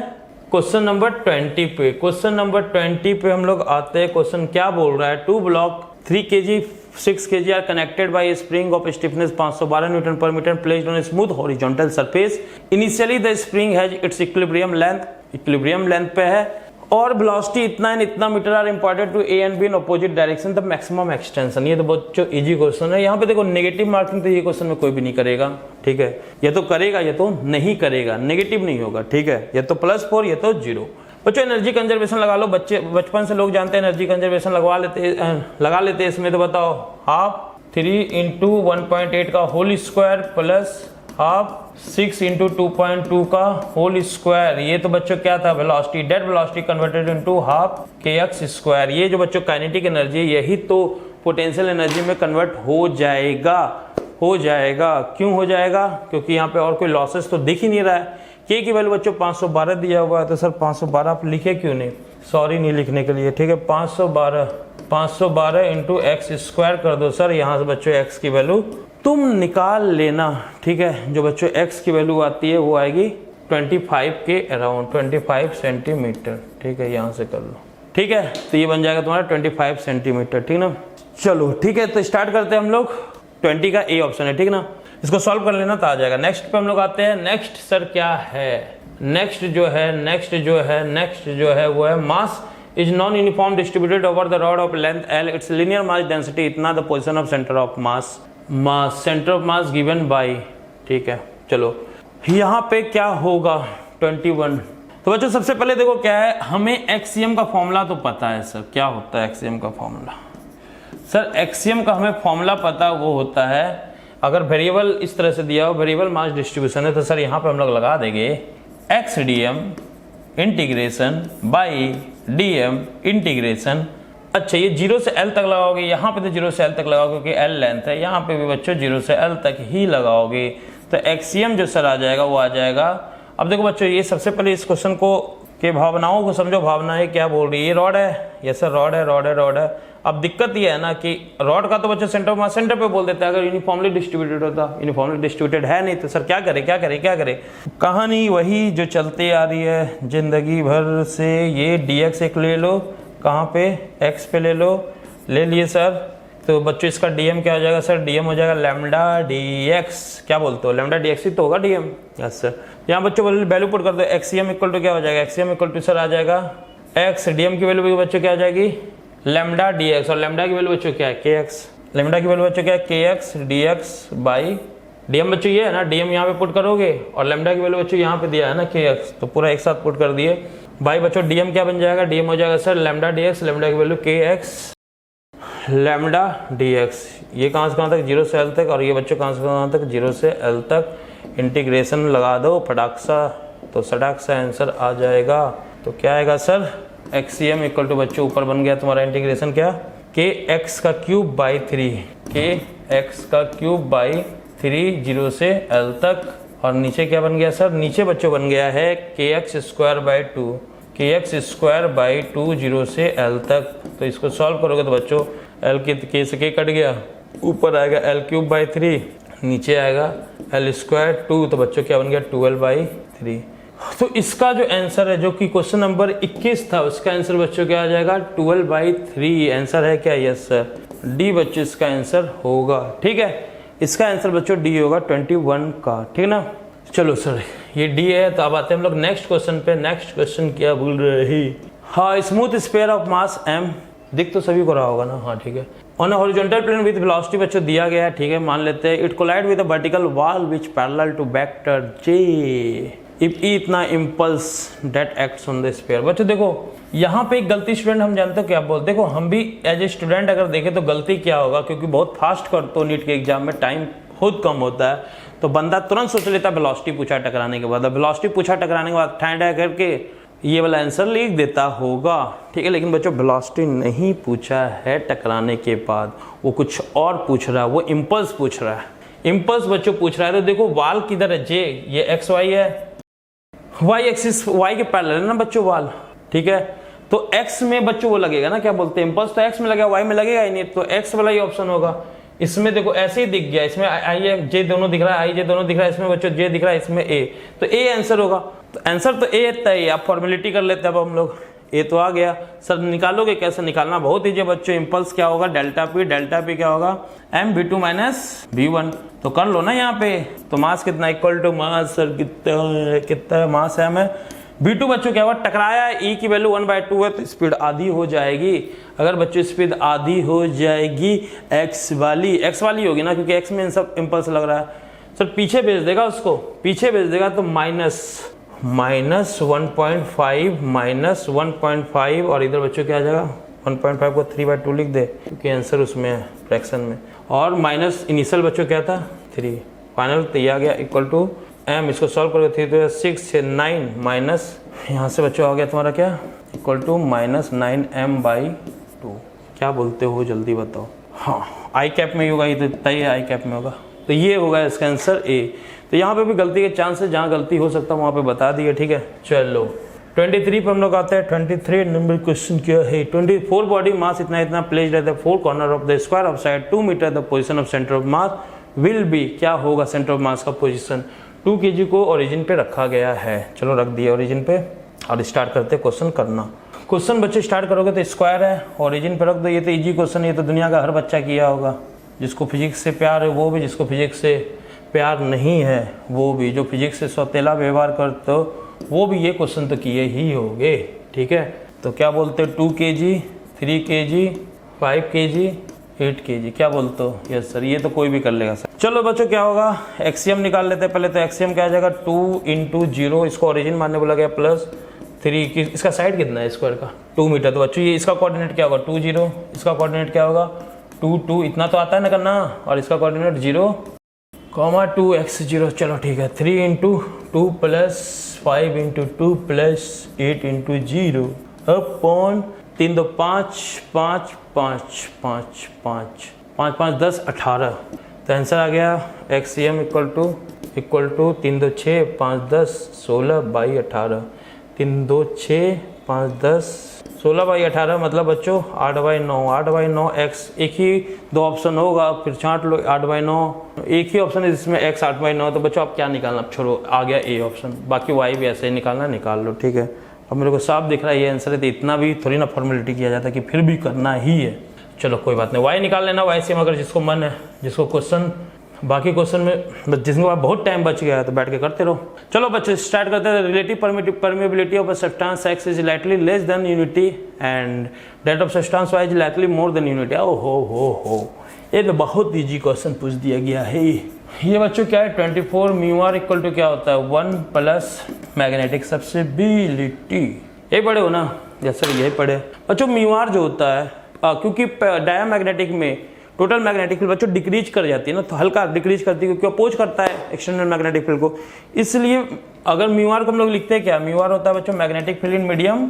क्वेश्चन नंबर 20 पे। क्वेश्चन नंबर 20 पे हम लोग आते हैं। क्वेश्चन क्या बोल रहा है, two block 3 kg 6 kg are connected by spring of stiffness 512 newton per metre placed on smooth horizontal surface. Initially the spring has its equilibrium length पे है और वेलोसिटी इतना एंड इतना metre are important to A and B in opposite direction the maximum extension. ये तो बहुत easy question है। यहाँ पे देखो नेगेटिव मार्किंग तो ये क्वेश्चन में कोई भी नहीं करेगा। ठीक है, ये तो करेगा ये तो नहीं करेगा, नेगेटिव नहीं होगा। ठीक है, ये तो +4 ये तो 0। बच्चों एनर्जी कंजर्वेशन लगा लो। बच्चे बचपन से लोग जानते हैं एनर्जी कंजर्वेशन लगा लेते हैं। इसमें तो बताओ हाफ 3 इंटू 1.8 का whole square plus half 6 into 2.2 का होल स्क्वायर। ये तो बच्चों क्या था, velocity, dead velocity converted into half kx square. ये जो बच्चों काइनेटिक एनर्जी है यही तो पोटेंशियल एनर्जी में कन्वर्ट हो जाएगा। क्यों हो जाएगा, क्योंकि यहाँ पे और कोई लॉसेस तो दिख ही नहीं रहा है। के की वैल्यू बच्चों 512 दिया हुआ है, तो सर 512 आप लिखे क्यों नहीं, सॉरी नहीं लिखने के लिए। ठीक है, 512 इंटू एक्स स्क्वायर कर दो सर। यहाँ से बच्चों एक्स की वैल्यू तुम निकाल लेना। ठीक है, जो बच्चों एक्स की वैल्यू आती है वो आएगी 25 के अराउंड, 25 सेंटीमीटर। ठीक है, यहाँ से कर लो। ठीक है, तो ये बन जाएगा तुम्हारा 25 सेंटीमीटर। ठीक ना, चलो ठीक है, तो स्टार्ट करते हैं हम लोग। 20 का ए ऑप्शन है। ठीक ना, इसको सॉल्व कर लेना तो आ जाएगा। नेक्स्ट पे हम लोग आते हैं। नेक्स्ट सर क्या है? नेक्स्ट जो है वो है mass is non uniform distributed over the rod of length L, its linear mass density इतना, the position of centre of mass centre of mass given by, ठीक है। चलो यहाँ पे क्या होगा 21। तो बच्चों सबसे पहले देखो क्या है, हमें एक्सियम का फॉर्मूला तो पता है सर। क्या होता है एक्सियम का फॉर्मूला? सर एक्सियम का हमें फॉर्मूला पता, वो होता है अगर वेरिएबल इस तरह से दिया हो, वेरिएबल मास डिस्ट्रीब्यूशन है, तो सर यहाँ पे हम लोग लगा देंगे X D M integration by D M integration. अच्छा ये 0 से L तक लगाओगे, यहाँ पे तो 0 से L तक लगाओगे क्योंकि L लेंथ है, यहाँ पे भी बच्चों 0 से L तक ही लगाओगे, तो एक्सियम जो सर आ जाएगा वो आ जाएगा। अब देखो बच्चों ये सबसे पहले इस क्वेश्चन को के भावनाओं को समझो। भावना है क्या बोल रही है? ये रॉड है, ये सर रॉड है। अब दिक्कत ये है ना कि रॉड का तो बच्चों सेंटर ऑफ मास सेंटर पे बोल देते हैं, अगर यूनिफॉर्मली डिस्ट्रीब्यूटेड होता। यूनिफॉर्मली डिस्ट्रीब्यूटेड है नहीं, तो सर क्या करे? कहानी वही जो चलती आ रही है जिंदगी भर से। ये dx एक ले लो, कहाँ पे? x पे ले लिए सर। तो बच्चों इसका dm क्या हो जाएगा सर? dm हो जाएगा लैम्डा dx। क्या बोलते हो? लैम्डा dx ही तो होगा dm। Yes sir. यहाँ बच्चों वैल्यू पुट कर दो, एक्सियम इक्वल टू क्या हो जाएगा? एक्सियम इक्वल टू सर आ जाएगा x, dm की वैल्यू भी बच्चों क्या आ जाएगी? लैम्डा dx, और लैम्डा की वैल्यू बच्चों क्या है? kx। लैम्डा की वैल्यू बच्चों क्या है? kx dx बाई dm बच्चों ये है ना, dm यहाँ पे पुट करोगे, और लैम्डा की वैल्यू बच्चों यहाँ पे दिया है ना kx, तो पूरा एक साथ पुट कर दिए। बाई बच्चों dm क्या बन जाएगा? dm हो जाएगा सर लैम्डा dx, लैम्डा की वैल्यू kx लैम्डा dx। ये कहाँ से कहाँ तक? 0 से L तक, और ये बच्चों कहाँ से कहाँ तक? 0 से L तक। इंटीग्रेशन लगा दो फटाक सा, तो सटाक सा आंसर आ जाएगा। तो क्या आएगा सर? एक्सियम इक्वल टू बच्चों ऊपर बन गया तुम्हारा इंटीग्रेशन क्या? kx का क्यूब बाई 3, kx का क्यूब बाई 3 0 से L तक, और नीचे क्या बन गया सर? नीचे बच्चों बन गया है kx square by 2, kx square by 2 0 से L तक। तो इसको सॉल्व करोगे तो बच्चों L के k से k कट गया, ऊपर आएगा L क्यूब बाई 3, नीचे आएगा L स्क्वायर 2, तो बच्चों क्या बन गया? 12 बाई 3। तो इसका जो आंसर है, जो कि क्वेश्चन नंबर 21 था, उसका आंसर बच्चों क्या आ जाएगा? 12 बाई 3 आंसर है क्या? यस सर, डी बच्चों इसका आंसर होगा। ठीक है, इसका आंसर बच्चों डी होगा 21 का। ठीक ना? चलो सर ये डी है। तो अब आते हैं हम लोग नेक्स्ट क्वेश्चन पे। नेक्स्ट क्वेश्चन क्या बोल रहे? हाँ, smooth sphere of mass m, दिख तो सभी को रहा होगा ना? हाँ ठीक है। On a horizontal plane with velocity बच्चों दिया गया है, ठीक है, मान लेते हैं। It collide with a vertical wall which parallel to vector j if E इतना impulse that acts on the sphere. बच्चों देखो यहाँ पे एक गलती स्टूडेंट हम जानते हो क्या बोलते, देखो हम भी एज ए स्टूडेंट अगर देखें तो गलती क्या होगा, क्योंकि बहुत फास्ट करते हो नीट के एग्जाम में, टाइम बहुत कम होता है, तो बंदा तुरंत सोच लेता है वेलोसिटी पूछा टकराने के बाद। वेलोसिटी पूछा टकराने के बाद ठैंड करके ये वाला आंसर लिख देता होगा, ठीक है। लेकिन बच्चों वेलोसिटी नहीं पूछा है टकराने के बाद, वो कुछ और पूछ रहा है, वो इम्पल्स पूछ रहा है। इम्पल्स बच्चों पूछ रहा है, तो देखो वाल किधर है? जे, ये एक्स वाई है, वाई एक्सिस वाई के पैरेलल है ना बच्चों वाल, ठीक है। तो एक्स में बच्चों वो लगेगा ना, क्या बोलते हैं, इम्पल्स तो एक्स में लगेगा, वाई में लगेगा ही नहीं, तो एक्स वाला ही ऑप्शन होगा। इसमें देखो ऐसे ही दिख गया, इसमें आई जे दोनों दिख रहा है, आई जे दोनों दिख रहा है, इसमें बच्चों जे दिख रहा है, इसमें ए, तो ए आंसर होगा। तो आंसर तो ए तय। आप फॉर्मेलिटी कर लेते हैं अब हम लोग, ए तो आ गया। सर निकालोगे कैसे? निकालना बहुत ईजी बच्चों। इम्पल्स क्या होगा? डेल्टा पी क्या होगा? M B two minus B one. तो कर लो ना यहाँ पे। तो मास कितना इक्वल टू मास, सर कितना मास है हमें? b2 बच्चों क्या हुआ? टकराया, e की वैल्यू 1/2 है, तो स्पीड आधी हो जाएगी। अगर बच्चों स्पीड आधी हो जाएगी x वाली होगी ना, क्योंकि x में सब इम्पल्स लग रहा है। सर पीछे भेज देगा उसको, पीछे भेज देगा तो माइनस 1.5 और इधर बच्चों क्या आ जाएगा? 1.5 को 3/2 लिख दे, क्योंकि आंसर उसमें है फ्रैक्शन में। और माइनस इनिशियल बच्चों क्या था? 3, फाइनल तो आ गया इक्वल टू m। इसको सॉल्व करोगे 3 तो 6 से 9 माइनस, यहाँ से बच्चों आ गया तुम्हारा क्या? Equal to -9m/2। क्या बोलते हो जल्दी बताओ? हाँ आई कैप में ही होगा, ये तो तय है आई कैप में होगा। तो ये होगा इसका आंसर ए। तो यहाँ पे भी गलती के चांस है, जहाँ गलती हो सकता है वहाँ पे बता दिए, ठीक है। चलो 23 पे हम लोग आते हैं। 23 नंबर क्वेश्चन क्या है? 24 बॉडी मास इतना placed at the 4 corner of the square of side 2 metre the position of centre of mass will be. क्या होगा सेंटर ऑफ मास का पोजीशन? 2 kg को ओरिजिन पे रखा गया है। चलो रख दिया ओरिजिन पे, और स्टार्ट करते क्वेश्चन करना। क्वेश्चन बच्चे स्टार्ट करोगे तो स्क्वायर है, ओरिजिन पे रख दो। ये तो इजी क्वेश्चन है, ये तो दुनिया का हर बच्चा किया होगा। जिसको फिजिक्स से प्यार है वो भी, जिसको फिजिक्स से प्यार नहीं है, वो भी जो फिजिक्स से सौतेला व्यवहार करते हो वो भी ये क्वेश्चन तो किए ही होगे। ठीक है, तो क्या बोलते हो 2 kg, 3 kg, 5 kg, 8 kg, क्या बोलते हो? यस सर, ये तो कोई भी कर लेगा सर। चलो बच्चों क्या होगा, एक्सियम निकाल लेते हैं पहले। तो एक्सियम क्या आ जाएगा 2 × 0, इसको ओरिजिन मानने बोला गया, प्लस 3 की इसका साइड कितना है स्क्वायर का 2 मीटर। तो बच्चों ये इसका कोऑर्डिनेट क्या होगा 2 0, इसका कोऑर्डिनेट क्या होगा 2 2, इतना तो आता है ना करना, और इसका कोऑर्डिनेट 0, 2 x 0। चलो ठीक है, 3 × 2 प्लस 5 × 2 प्लस 8 × 0 अपॉन 3 2 5 5 5 5 5 5 5 10 18। तो आंसर आ गया X CM equal to 3 2 6 5 10 16 by 18। 3 2 6 5 10 16 by 18 मतलब बच्चों 8/9। 8/9 x, एक ही दो ऑप्शन होगा, फिर छांट लो 8/9, एक ही ऑप्शन है जिसमें x 8/9। तो बच्चों आप क्या निकालना, अब छोड़ो, आ गया ए ऑप्शन, बाकी y भी ऐसे ही निकालना, निकाल लो। ठीक है, अब मेरे को साफ दिख रहा है ये आंसर है, तो इतना भी थोड़ी ना फॉर्मेलिटी किया जाता कि फिर भी करना ही है। चलो कोई बात नहीं, y निकाल लेना, y से अगर जिसको मन है, जिसको क्वेश्चन, बाकी क्वेश्चन में जिसके पास बहुत टाइम बच गया है तो बैठ के करते रहो। चलो बच्चे स्टार्ट करते हैं। Relative permeability of a substance x is lightly less than unity and that of substance y is lightly more than unity. ओ हो, ये तो बहुत इजी क्वेश्चन पूछ दिया गया है। ये बच्चों क्या है 24 μr इक्वल टू क्या होता है 1 प्लस मैग्नेटिक सब्सिबिलिटी। ये पढ़े हो ना? जैसे यही पढ़े बच्चों। μr जो होता है क्योंकि डायमैग्नेटिक में टोटल मैग्नेटिक फील्ड बच्चों डिक्रीज कर जाती है ना, तो हल्का डिक्रीज करती है क्योंकि अपोज करता है एक्सटर्नल मैग्नेटिक फील्ड को। इसलिए अगर म्यू को हम लोग लिखते हैं क्या, म्यू होता है बच्चों magnetic field in medium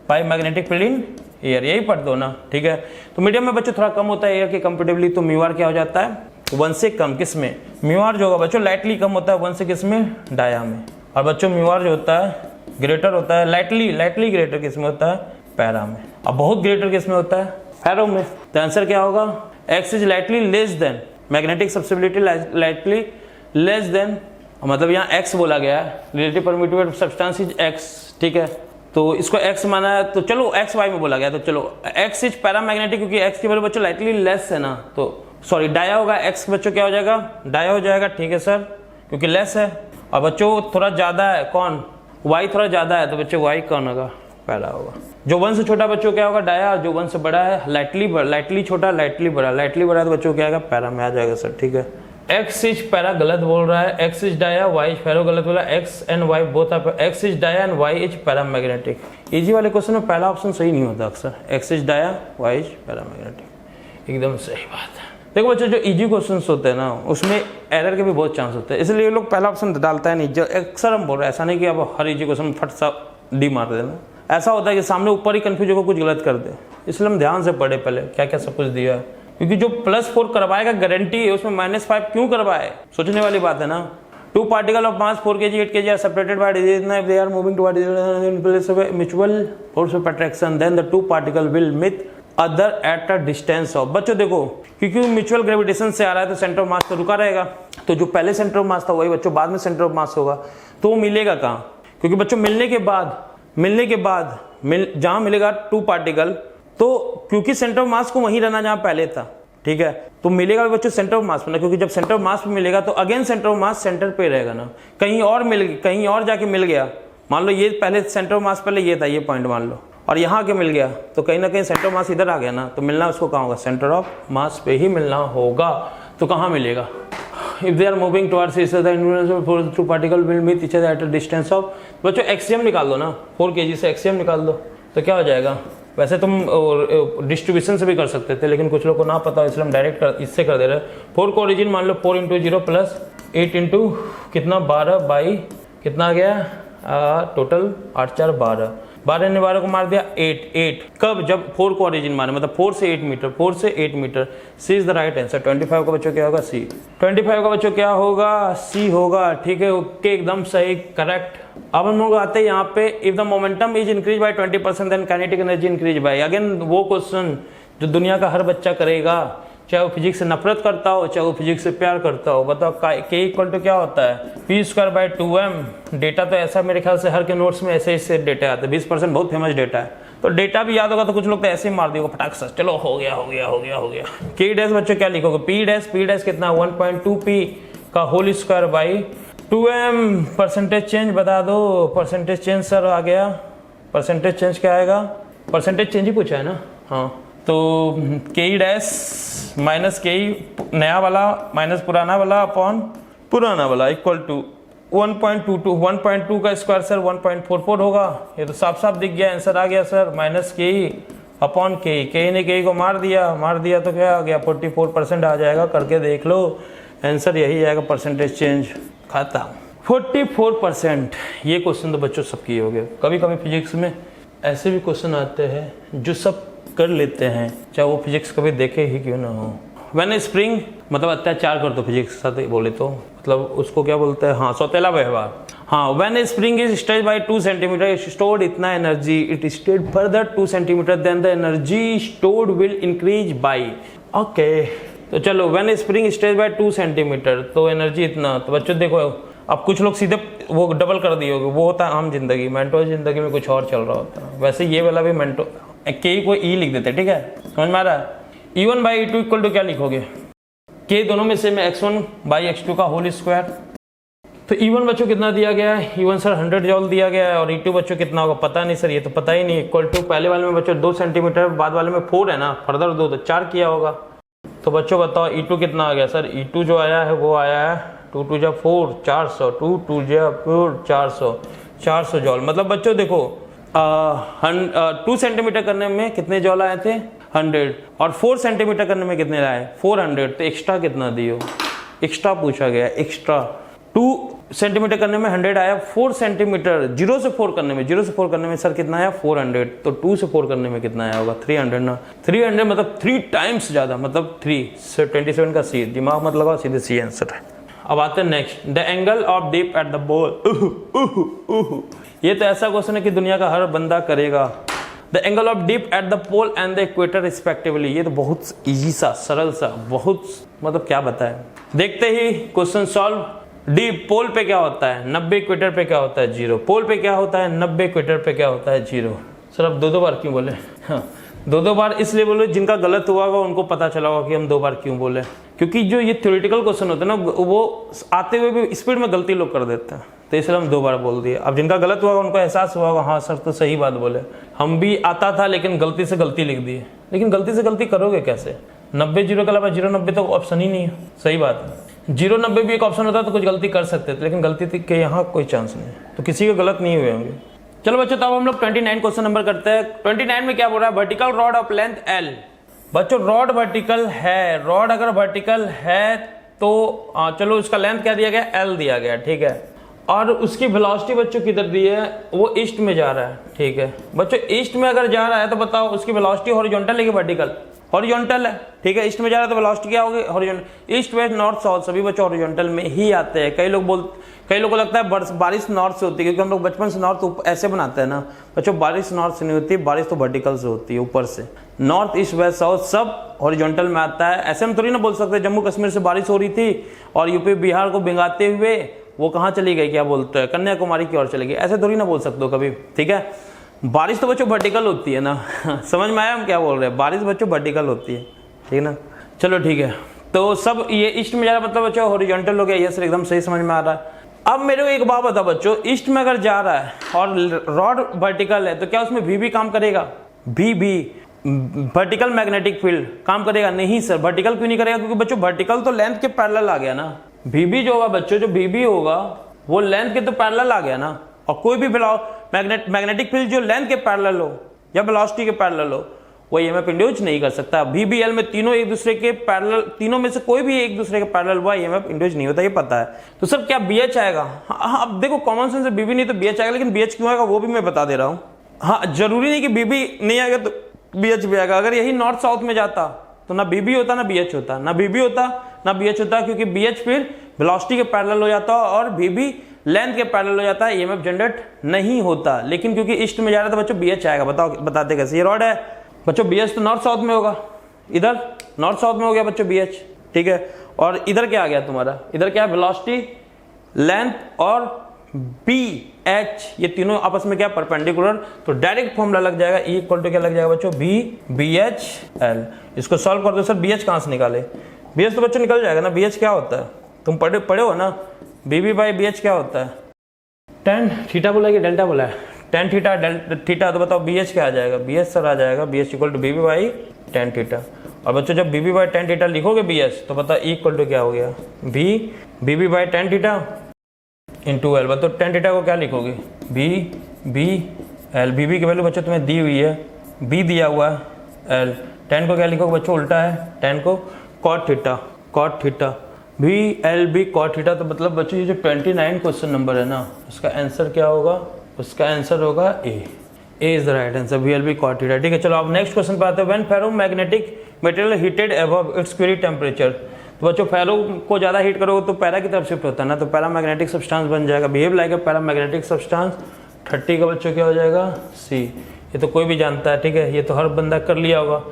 by magnetic field in air, यही पढ़ दो ना। ठीक है, तो मीडियम में बच्चों थोड़ा कम होता है एयर के कंपेरेटिवली, तो म्यू क्या हो जाता है 1 से कम। किस में? म्यू जो होगा बच्चों लाइटली कम होता है 1 से, किस में? डाया में। और बच्चों म्यू जो होता है ग्रेटर होता है, लाइटली ग्रेटर किस में होता है? पैरा में। अब बहुत ग्रेटर किस में होता है? पैरो में। तो आंसर क्या होगा x is lightly less than magnetic susceptibility lightly less than, मतलब यहाँ x बोला गया है, relative permittivity of substance is x। ठीक है, तो इसको x माना है, तो चलो x y में बोला गया, तो चलो x इज पैरामैग्नेटिक क्योंकि x की वैल्यू बच्चों लाइटली लेस है ना, तो सॉरी डाया होगा, x बच्चों क्या हो जाएगा? डाया हो जाएगा। ठीक है सर, क्योंकि लेस है। और बच्चों थोड़ा ज्यादा है, कौन? y थोड़ा ज्यादा है, तो बच्चों y कौन होगा? पैरा होगा। जो 1 से छोटा बच्चों क्या होगा? डाया। जो 1 से बड़ा है लाइटली छोटा, लाइटली बड़ा, तो बच्चों क्या आएगा? पैरा में आ जाएगा सर। ठीक है, x इज पैरा गलत बोल रहा है, x is dia, y is para गलत बोला, x एंड y both are, x is dia and y is paramagnetic. Easy वाले क्वेश्चन में पहला ऑप्शन सही नहीं होता अक्सर, x is dia, y is paramagnetic. एकदम सही बात है। देखो बच्चों जो इजी क्वेश्चंस होते हैं ना उसमें एरर के भी बहुत चांस होते हैं, इसलिए लोग पहला ऑप्शन डालता है नहीं। जो अक्सर हम बोल रहे हैं, ऐसा नहीं कि अब हर इजी क्वेश्चन फट सा डी मार देना, ऐसा होता है कि सामने ऊपर ही कंफ्यूज होकर कुछ गलत कर दे। इसलिए हम ध्यान से पढ़े पहले क्या क्या सब कुछ दिया है, क्योंकि जो +4 करवाएगा गारंटी है, उसमें -5 क्यों करवाए, सोचने वाली बात है ना। 2 particle of mass 4 kg 8 kg are separated by distance, if they are moving toward in place of mutual force of attraction, then the 2 particle will meet other at a distance of. बच्चों देखो क्योंकि mutual gravitation से आ रहा है तो centre of मास तो रुका रहेगा, तो जो पहले सेंटर ऑफ मास था वही बच्चों बाद में सेंटर ऑफ मास होगा, तो वो मिलेगा कहाँ? क्योंकि बच्चों मिलने के बाद जहां मिलेगा 2 पार्टिकल, तो क्योंकि सेंटर ऑफ मास को वहीं रहना जहां पहले था। ठीक है, तो मिलेगा बच्चों सेंटर ऑफ मास पे ना, क्योंकि जब सेंटर ऑफ मास पे मिलेगा तो again centre of mass centre पे रहेगा ना। कहीं और जाके मिल गया, मान लो ये पहले सेंटर ऑफ मास पहले ये था, ये पॉइंट मान लो, और यहाँ के मिल गया, तो कहीं ना कहीं सेंटर ऑफ मास इधर आ गया ना, तो मिलना उसको कहाँ होगा? सेंटर ऑफ मास पे ही मिलना होगा। तो कहाँ मिलेगा? If they are moving towards each other, the 2 particle will meet each other at a distance of, बच्चों एक्सियम निकाल दो ना, 4 kg से एक्सियम निकाल दो, तो क्या हो जाएगा? वैसे तुम डिस्ट्रीब्यूशन से भी कर सकते थे, लेकिन कुछ लोग को ना पता, इसलिए हम डायरेक्ट इससे कर दे रहे हैं। 4 को ओरिजिन मान लो 4 × 0 प्लस 8 × कितना 12 बाई कितना आ गया टोटल 8 4 12, 12 ने 12 को मार दिया 8। कब? जब 4 को ओरिजिन मारे, मतलब 4 से 8 मीटर, 4 से 8 metre. C is the right answer. 25 का बच्चों क्या होगा? सी। 25 का बच्चों क्या होगा? सी होगा। ठीक है, ओके, एकदम सही, करेक्ट। अब हम लोग आते हैं यहाँ पे, if the momentum is increase by 20% then kinetic energy increase by. Again वो क्वेश्चन जो दुनिया का हर बच्चा करेगा, चाहे वो फिजिक्स से नफरत करता हो, चाहे वो फिजिक्स से प्यार करता हो। बताओ के इक्वल टू क्या होता है? p²/2m। डेटा तो ऐसा मेरे ख्याल से हर के नोट्स में ऐसे इससे डेटा आता है, 20% बहुत फेमस डेटा है, तो डेटा भी याद होगा, तो कुछ लोग तो ऐसे ही मार दिए फटाक से, चलो हो गया। के डैश बच्चों क्या लिखोगे? p डैश कितना 1.2p का whole square by 2m percentage change बता दो। परसेंटेज चेंज सर आ गया, परसेंटेज चेंज क्या आएगा, परसेंटेज चेंज ही पूछा है ना, हाँ। तो के ई डैश माइनस के ई नया वाला माइनस पुराना वाला अपॉन पुराना वाला इक्वल टू 1.22 1.2 का स्क्वायर सर 1.44 होगा। ये तो साफ साफ दिख गया, आंसर आ गया सर, माइनस के ई अपॉन के ई ने के ई को मार दिया तो क्या आ गया 44% आ जाएगा। करके देख लो, आंसर यही आएगा, परसेंटेज चेंज खाता 44%। ये क्वेश्चन तो बच्चों सबकी हो गए। कभी कभी फिजिक्स में ऐसे भी क्वेश्चन आते हैं जो सब कर लेते हैं, चाहे वो फिजिक्स कभी देखे ही क्यों ना हो। व्हेन स्प्रिंग मतलब अत्याचार कर दो, फिजिक्स साथ बोले तो मतलब उसको क्या बोलते हैं, हाँ सौतेला व्यवहार। हाँ, when spring is stretched by 2 centimetre it stored इतना energy, it stayed further 2 centimetre then the energy stored will increase by. Okay, तो चलो when spring stretched by 2 centimetre तो एनर्जी इतना। तो बच्चों देखो, अब कुछ लोग सीधे वो डबल कर दिए होगे, वो होता है आम जिंदगी, मेंटो जिंदगी में कुछ और चल रहा होता है। वैसे ये वाला भी मेंटो के को ई लिख देते, ठीक है, समझ में आ रहा है। E1 by E2 equal to क्या लिखोगे, के दोनों में से मैं x1 बाई x2 का होल स्क्वायर। तो E1 बच्चों कितना दिया गया है, E1 सर 100 जॉल दिया गया है, और E2 बच्चों कितना होगा पता नहीं सर, ये तो पता ही नहीं। इक्वल टू पहले वाले में बच्चों 2 सेंटीमीटर, बाद वाले में 4 है ना, फर्दर 2 तो 4 किया होगा। तो बच्चों बताओ E2 कितना आ गया सर, E2 जो आया है वो आया है 2 2 जा 4 400, 2 2 जा 4 400 जॉल। मतलब बच्चों देखो 2 सेंटीमीटर करने में कितने जॉल आए थे 100, और 4 सेंटीमीटर करने में कितने आए 400। तो एक्स्ट्रा कितना दियो, एक्स्ट्रा पूछा गया, एक्स्ट्रा 2 सेंटीमीटर करने में 100 आया, 4 सेंटीमीटर 0 से 4 करने में सर कितना आया 400। तो 2 से 4 करने में कितना आया होगा 300 ना, 300 मतलब 3 टाइम्स ज्यादा, मतलब 3 से 27 का सी, दिमाग मत लगाओ, सीधे सी आंसर है। अब आते हैं next, the angle of dip at the pole. ये तो ऐसा क्वेश्चन है कि दुनिया का हर बंदा करेगा। The angle of dip at the pole and the equator respectively. ये तो बहुत इजी सा, सरल सा, बहुत मतलब क्या बताएं। देखते ही क्वेश्चन सॉल्व। डीप पोल पे क्या होता है 90, इक्वेटर पे क्या होता है 0। पोल पे क्या होता है 90, इक्वेटर पे क्या होता है 0। सर अब 2 बार क्यों बोले, हाँ 2 बार इसलिए बोले जिनका गलत हुआ होगा उनको पता चला होगा कि हम 2 बार क्यों बोले, क्योंकि जो ये थ्योरेटिकल क्वेश्चन होते हैं ना वो आते हुए भी स्पीड में गलती लोग कर देते हैं, तो इसलिए हम 2 बार बोल दिए। अब जिनका गलत हुआ उनको एहसास हुआ होगा, हाँ सर तो सही बात बोले, हम भी आता था लेकिन गलती से गलती लिख दिए। लेकिन गलती से गलती करोगे कैसे, 90 0 के अलावा 0 90 तो ऑप्शन ही नहीं है। सही बात है, 0 90 भी एक ऑप्शन होता तो कुछ गलती कर सकते थे, लेकिन गलती के यहाँ कोई चांस नहीं, तो किसी के गलत नहीं हुए होंगे। चलो बच्चों, तो अब हम लोग 29 क्वेश्चन नंबर करते हैं। 29 में क्या बोल रहा है, vertical rod of length L। बच्चों रॉड वर्टिकल है, रॉड अगर वर्टिकल है तो चलो उसका लेंथ क्या दिया गया L दिया गया, ठीक है, और उसकी वेलोसिटी बच्चों किधर दी है, वो ईस्ट में जा रहा है, ठीक है। बच्चों ईस्ट में अगर जा रहा है तो बताओ उसकी वेलोसिटी हॉरिजॉन्टल है कि वर्टिकल, हॉरिजॉन्टल है, ठीक है। ईस्ट में जा रहा है तो वेलोसिटी क्या होगी horizontal. East west north south सभी बच्चों हॉरिजॉन्टल में ही आते हैं। कई लोगों को लगता है बारिश नॉर्थ से होती है, क्योंकि हम लोग बचपन से नॉर्थ ऐसे बनाते हैं ना बच्चों, बारिश नॉर्थ से नहीं होती, बारिश तो वर्टिकल से होती है ऊपर से। नॉर्थ ईस्ट वेस्ट साउथ सब हॉरिजॉन्टल में आता है। ऐसे हम थोड़ी ना बोल सकते जम्मू कश्मीर से बारिश हो रही थी और यूपी बिहार को भिंगाते हुए वो कहाँ चली गई, क्या बोलते हैं, कन्याकुमारी की ओर चली गई, ऐसे थोड़ी ना बोल सकते हो कभी, ठीक है। बारिश तो बच्चों वर्टिकल होती है ना समझ में आया हम क्या बोल रहे हैं, बारिश बच्चों वर्टिकल होती है, ठीक है ना। चलो ठीक है, तो सब ये ईस्ट में जा रहा मतलब बच्चों हॉरिजॉन्टल हो गया, ये सर एकदम सही समझ में आ रहा है। अब मेरे को एक बात बता बच्चों, ईस्ट में अगर जा रहा है और रॉड वर्टिकल है तो क्या उसमें भी काम करेगा, भी वर्टिकल मैग्नेटिक फील्ड काम करेगा? नहीं सर, वर्टिकल क्यों नहीं करेगा, क्योंकि बच्चों वर्टिकल तो लेंथ के पैरेलल आ गया ना। भी जो होगा बच्चों, जो भी होगा वो लेंथ के तो पैरेलल आ गया ना, और कोई भी मैग्नेटिक फील्ड जो लेंथ के पैरेलल हो या वेलोसिटी के पैरेलल हो वो ईएमएफ इंड्यूस नहीं कर सकता। भी एल में तीनों एक दूसरे के पैरेलल, तीनों में से कोई भी एक दूसरे के पैरेलल हुआ ईएमएफ इंड्यूस नहीं होता, ये पता है। तो सर क्या बीएच आएगा? हाँ, अब देखो कॉमन सेंस से बीबी नहीं तो बीएच आएगा, लेकिन बीएच क्यों आएगा वो भी मैं बता दे रहा हूँ। हाँ, जरूरी नहीं कि बीबी नहीं आएगा तो बीएच भी आएगा। अगर यही नॉर्थ साउथ में जाता तो ना बीबी होता ना बीएच होता, ना बीबी होता ना बीएच होता, क्योंकि बीएच फिर वेलोसिटी के पैरेलल हो जाता और बीबी लेंथ के पैरेलल हो जाता है, ईएमएफ जनरेट नहीं होता। लेकिन क्योंकि ईस्ट में जा रहा है तो बच्चों बीएच आएगा। बताओ, बताते कैसे? ये रॉड है बच्चों, बीएच तो नॉर्थ साउथ में होगा, इधर नॉर्थ साउथ में हो गया बच्चों बीएच, ठीक है। और इधर क्या आ गया तुम्हारा, इधर क्या है वेलोसिटी, लेंथ और बीएच, ये तीनों आपस में क्या परपेंडिकुलर, तो डायरेक्ट फॉर्मूला लग जाएगा E इक्वल टू क्या लग जाएगा बच्चों, BHL। इसको सॉल्व कर दो। सर BH कहां से निकाले? BH तो बच्चों निकल जाएगा ना, BH क्या होता है तुम पढ़े हो ना, BB बाई BH क्या होता है? टेन थीटा बोला कि डेल्टा बोला है? टेन थीटा थीटा, तो बताओ BH क्या आ जाएगा? BH सर आ जाएगा BH equal to BB by tan theta. और बच्चों जब BB बाई टेन थीटा लिखोगे BH तो बताओ E इक्वल टू क्या हो गया? BB by tan theta into L। बताओ टेन थीटा को क्या लिखोगे? BL। BB की वैल्यू बच्चों तुम्हें दी हुई है, B दिया हुआ है, L। टेन को क्या लिखोगे बच्चों? उल्टा है, टेन को cot theta BLB cot theta. तो मतलब बच्चों ये जो 29 क्वेश्चन नंबर है ना, उसका आंसर क्या होगा? उसका आंसर होगा A is the right answer, BLB cot theta. ठीक है, चलो अब नेक्स्ट क्वेश्चन पे आते हैं। When ferromagnetic material heated above its Curie temperature. तो बच्चों फेरो को ज़्यादा हीट करोगे तो पैरा की तरफ शिफ्ट होता है ना, तो पैरामैग्नेटिक सब्सटेंस बन जाएगा, behave like a paramagnetic substance. 30 का बच्चों क्या हो जाएगा? C। ये तो कोई भी जानता है, ठीक है, ये तो हर बंदा कर लिया होगा।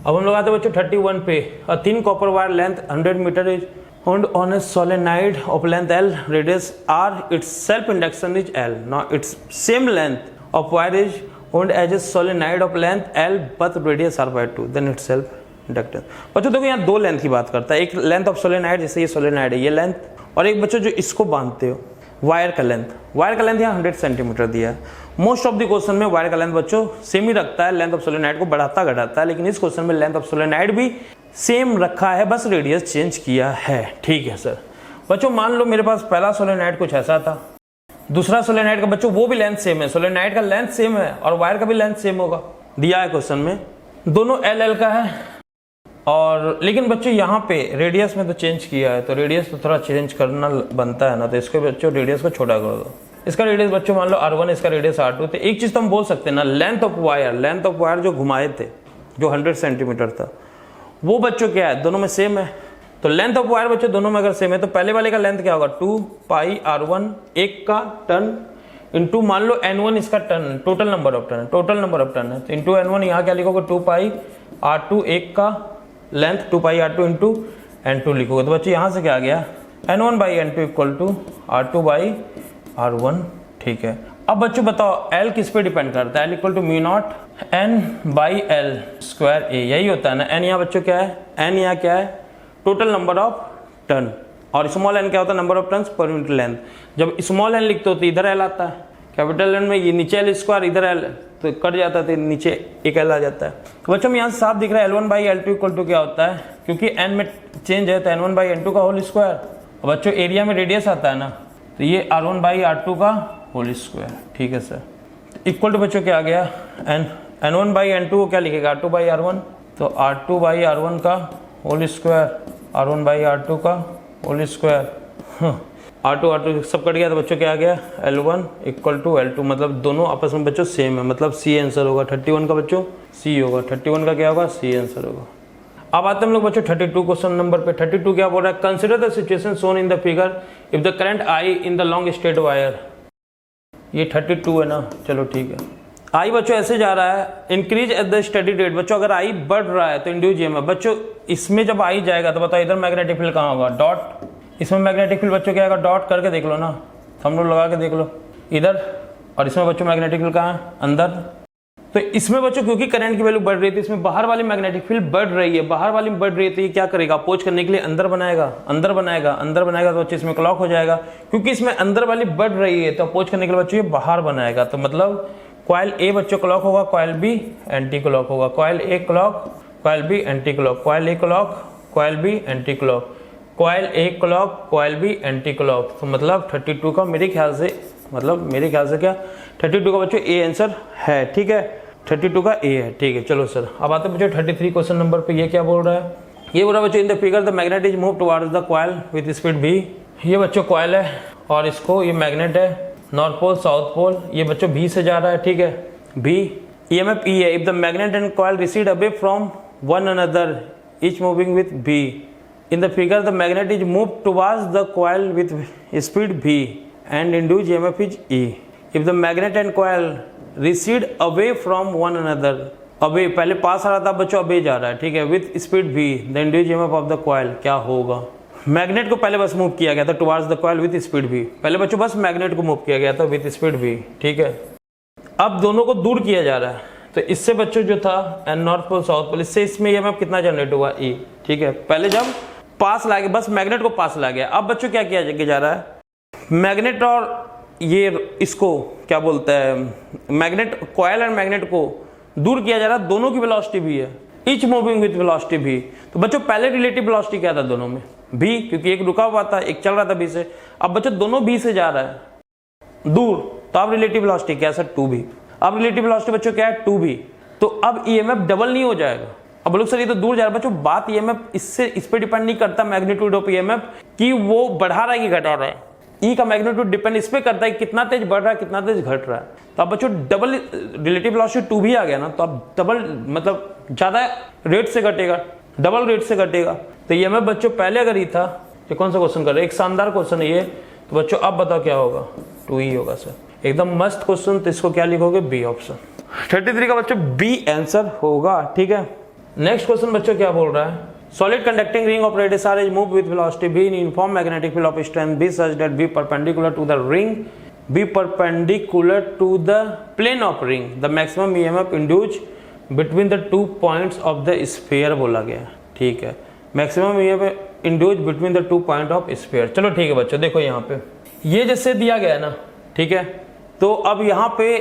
अब हम लोग आते हैं बच्चों 31 पे। A thin copper wire length 100 metre is found on a solenoid of length L, radius R, its self induction is L. Now its same length of wire is found as a solenoid of length L but radius R by 2, then its self inductance। बच्चों देखो यहाँ दो length की बात करता है, एक length of solenoid, जैसे ये सोलेनाइड है ये लेंथ, और एक बच्चों जो इसको बांधते हो वायर का लेंथ यहाँ 100 सेंटीमीटर दिया है। मोस्ट ऑफ द क्वेश्चन में वायर का लेंथ बच्चों सेम ही रखता है, लेंथ ऑफ सोलेनाइड को बढ़ाता घटाता है, लेकिन इस क्वेश्चन में लेंथ ऑफ सोलेनाइड भी सेम रखा है, बस रेडियस चेंज किया है। ठीक है सर। बच्चों मान लो मेरे पास पहला सोलेनाइड कुछ ऐसा था, दूसरा सोलेनाइड का बच्चों वो भी लेंथ सेम है, सोलेनाइड का लेंथ सेम है और वायर का भी लेंथ सेम होगा, दिया है क्वेश्चन में, दोनों LL का है। और लेकिन बच्चों यहाँ पे रेडियस में तो चेंज किया है, तो रेडियस तो थोड़ा चेंज करना बनता है ना, तो इसके बच्चों रेडियस को छोटा कर दो। इसका रेडियस बच्चों मान लो R1, इसका रेडियस R2। तो एक चीज तो हम बोल सकते हैं ना, लेंथ ऑफ वायर जो घुमाए थे, जो 100 सेंटीमीटर था, वो बच्चों क्या है? दोनों में सेम है। तो लेंथ ऑफ वायर बच्चों दोनों में अगर सेम है तो पहले वाले का लेंथ क्या होगा? 2 पाई R1, एक का टर्न, इंटू मान लो N1 इसका turn, total number of turn है, तो इंटू N1 यहाँ क्या लिखोगे? 2 पाई R2, एक का लेंथ 2 पाई R2 इंटू N2 लिखोगे। तो बच्चों यहाँ से क्या आ गया? N1 by N2 equal to R2 by R1। ठीक है, अब बच्चों बताओ L किस पे डिपेंड करता है? L equal to mu naught N by L square A, यही होता है ना। N यहाँ बच्चों क्या है? N यहाँ क्या है? टोटल नंबर ऑफ टर्न, और स्मॉल n क्या होता है? Number of turns per unit length. जब स्मॉल n लिखते हो तो इधर L आता है, कैपिटल N में ये नीचे L स्क्वायर, इधर L तो कट जाता है, तो नीचे एक L आ जाता है। तो बच्चों यहाँ से साफ दिख रहा है L1 by L2 equal to क्या होता है? क्योंकि n में चेंज है तो N1 बाई N2 का होल स्क्वायर। और बच्चों एरिया में रेडियस आता है ना, तो ये R1 बाई R2 का होल स्क्वायर। ठीक है सर, इक्वल टू बच्चों क्या आ गया? N1 बाई N2 को क्या लिखेगा? R2 बाई R1, तो R2 बाई R1 का whole square, R1 by R2 का होल स्क्वायर। R2 सब कट गया, तो बच्चों क्या आ गया? L1 इक्वल टू L2, मतलब दोनों आपस में बच्चों सेम है, मतलब C आंसर होगा। 31 का बच्चों C होगा, 31 का क्या होगा? C आंसर होगा। अब आते हैं हम लोग बच्चों 32 क्वेश्चन नंबर पे। 32 क्या बोल रहा है? Consider the situation shown in the figure if the current I in the long straight wire. ये 32 है ना, चलो ठीक है। I बच्चों ऐसे जा रहा है, increase at the study rate. बच्चों अगर I बढ़ रहा है तो इंड्यूस EMF। बच्चों इसमें जब I जाएगा तो बताओ इधर मैग्नेटिक फील्ड कहाँ होगा? डॉट। इसमें मैग्नेटिक फील्ड बच्चों क्या आएगा? डॉट करके देख लो ना, थंब रूल लगा के देख लो इधर। और इसमें बच्चों मैग्नेटिक फील्ड कहाँ है? अंदर। तो इसमें बच्चों क्योंकि करंट की वैल्यू बढ़ रही थी, इसमें बाहर वाली मैग्नेटिक फील्ड बढ़ रही है, बाहर वाली बढ़ रही है, तो ये क्या करेगा? अपोज करने के लिए अंदर बनाएगा, तो बच्चे इसमें क्लॉक हो जाएगा। क्योंकि इसमें अंदर वाली बढ़ रही है तो अपोज करने के लिए बच्चों ये बाहर बनाएगा। तो मतलब कॉइल ए बच्चों क्लॉक होगा, कॉइल बी एंटी क्लॉक होगा। Coil A clock, coil B anti clock, coil A clock, coil B anti clock, coil A clock, coil B anti clock. तो मतलब 32 का मेरे ख्याल से क्या 32 का बच्चों ए आंसर है। ठीक है, 32 का ए है। ठीक है, चलो सर। अब आते हैं बच्चों 33 क्वेश्चन नंबर पे। ये क्या बोल रहा है? ये बोल रहा है बच्चों इन the figure the magnet is move towards the coil with speed v। ये बच्चों कॉइल है और इसको ये मैग्नेट है, नॉर्थ पोल साउथ पोल, ये बच्चों v से जा रहा है। ठीक है, v EMF E है। If the magnet and coil recede away from one another each moving with v in the figure the magnet is move towards the coil with speed v and induced EMF is E। If the magnet and coil recede away from one another, away पहले पास आ रहा था बच्चों, away जा रहा है। ठीक है, with speed v the induced EMF of the coil क्या होगा? मैग्नेट को पहले बस मूव किया गया था towards the coil with speed v। पहले बच्चों बस मैग्नेट को मूव किया गया था विथ स्पीड v। ठीक है, अब दोनों को दूर किया जा रहा है, तो इससे बच्चों जो था and north pole south pole, इससे इसमें EMF कितना जनरेट हुआ? E। ठीक है, पहले जब पास ला गया, बस मैग्नेट को पास ला गया। अब बच्चों क्या किया जा रहा है, मैग्नेट और ये इसको क्या बोलते हैं, मैग्नेट कॉइल और मैग्नेट को दूर किया जा रहा है। दोनों की वेलोसिटी भी है, ईच मूविंग विद वेलोसिटी भी। तो बच्चों पहले रिलेटिव वेलोसिटी क्या था दोनों में, भी, क्योंकि एक रुका हुआ था एक चल रहा था बी से। अब बच्चों दोनों बी से जा रहा है दूर, तो अब रिलेटिव वेलोसिटी क्या सर, 2v। अब रिलेटिव वेलोसिटी बच्चों क्या है, 2v। तो अब ईएमएफ डबल नहीं हो जाएगा। अब लोग सर ये तो दूर जा रहा है। बच्चों बात ईएमएफ इससे इस पे डिपेंड नहीं करता मैग्नीट्यूड ऑफ ईएमएफ कि वो बढ़ा रहा है कि घटा रहा है। ई का मैग्नीट्यूड डिपेंड इस पे करता है कि कितना तेज बढ़ रहा है कितना तेज घट रहा है। तो अब बच्चों डबल रिलेटिव वेलोसिटी 2v आ गया ना, तो अब डबल मतलब ज्यादा रेट से घटेगा, डबल रेट से घटेगा। तो ईएमएफ बच्चों पहले अगर ही था, ये कौन सा क्वेश्चन कर रहे हैं, एक शानदार क्वेश्चन है ये। तो बच्चों अब बताओ क्या होगा, 2e होगा सर, एकदम मस्त क्वेश्चन। तो इसको क्या लिखोगे, बी ऑप्शन। 33 का बच्चों बी आंसर होगा, ठीक है। नेक्स्ट क्वेश्चन बच्चों क्या बोल रहा है, solid conducting ring of radius r is moved with velocity v in uniform magnetic field of strength b such that v perpendicular to the ring, b perpendicular to the plane of ring, the maximum EMF induced between the 2 points of the sphere बोला गया, ठीक है। Maximum EMF induced between the 2 points of sphere। चलो ठीक है बच्चों, देखो यहाँ पे ये जैसे दिया गया है ना, ठीक है। तो अब यहाँ पे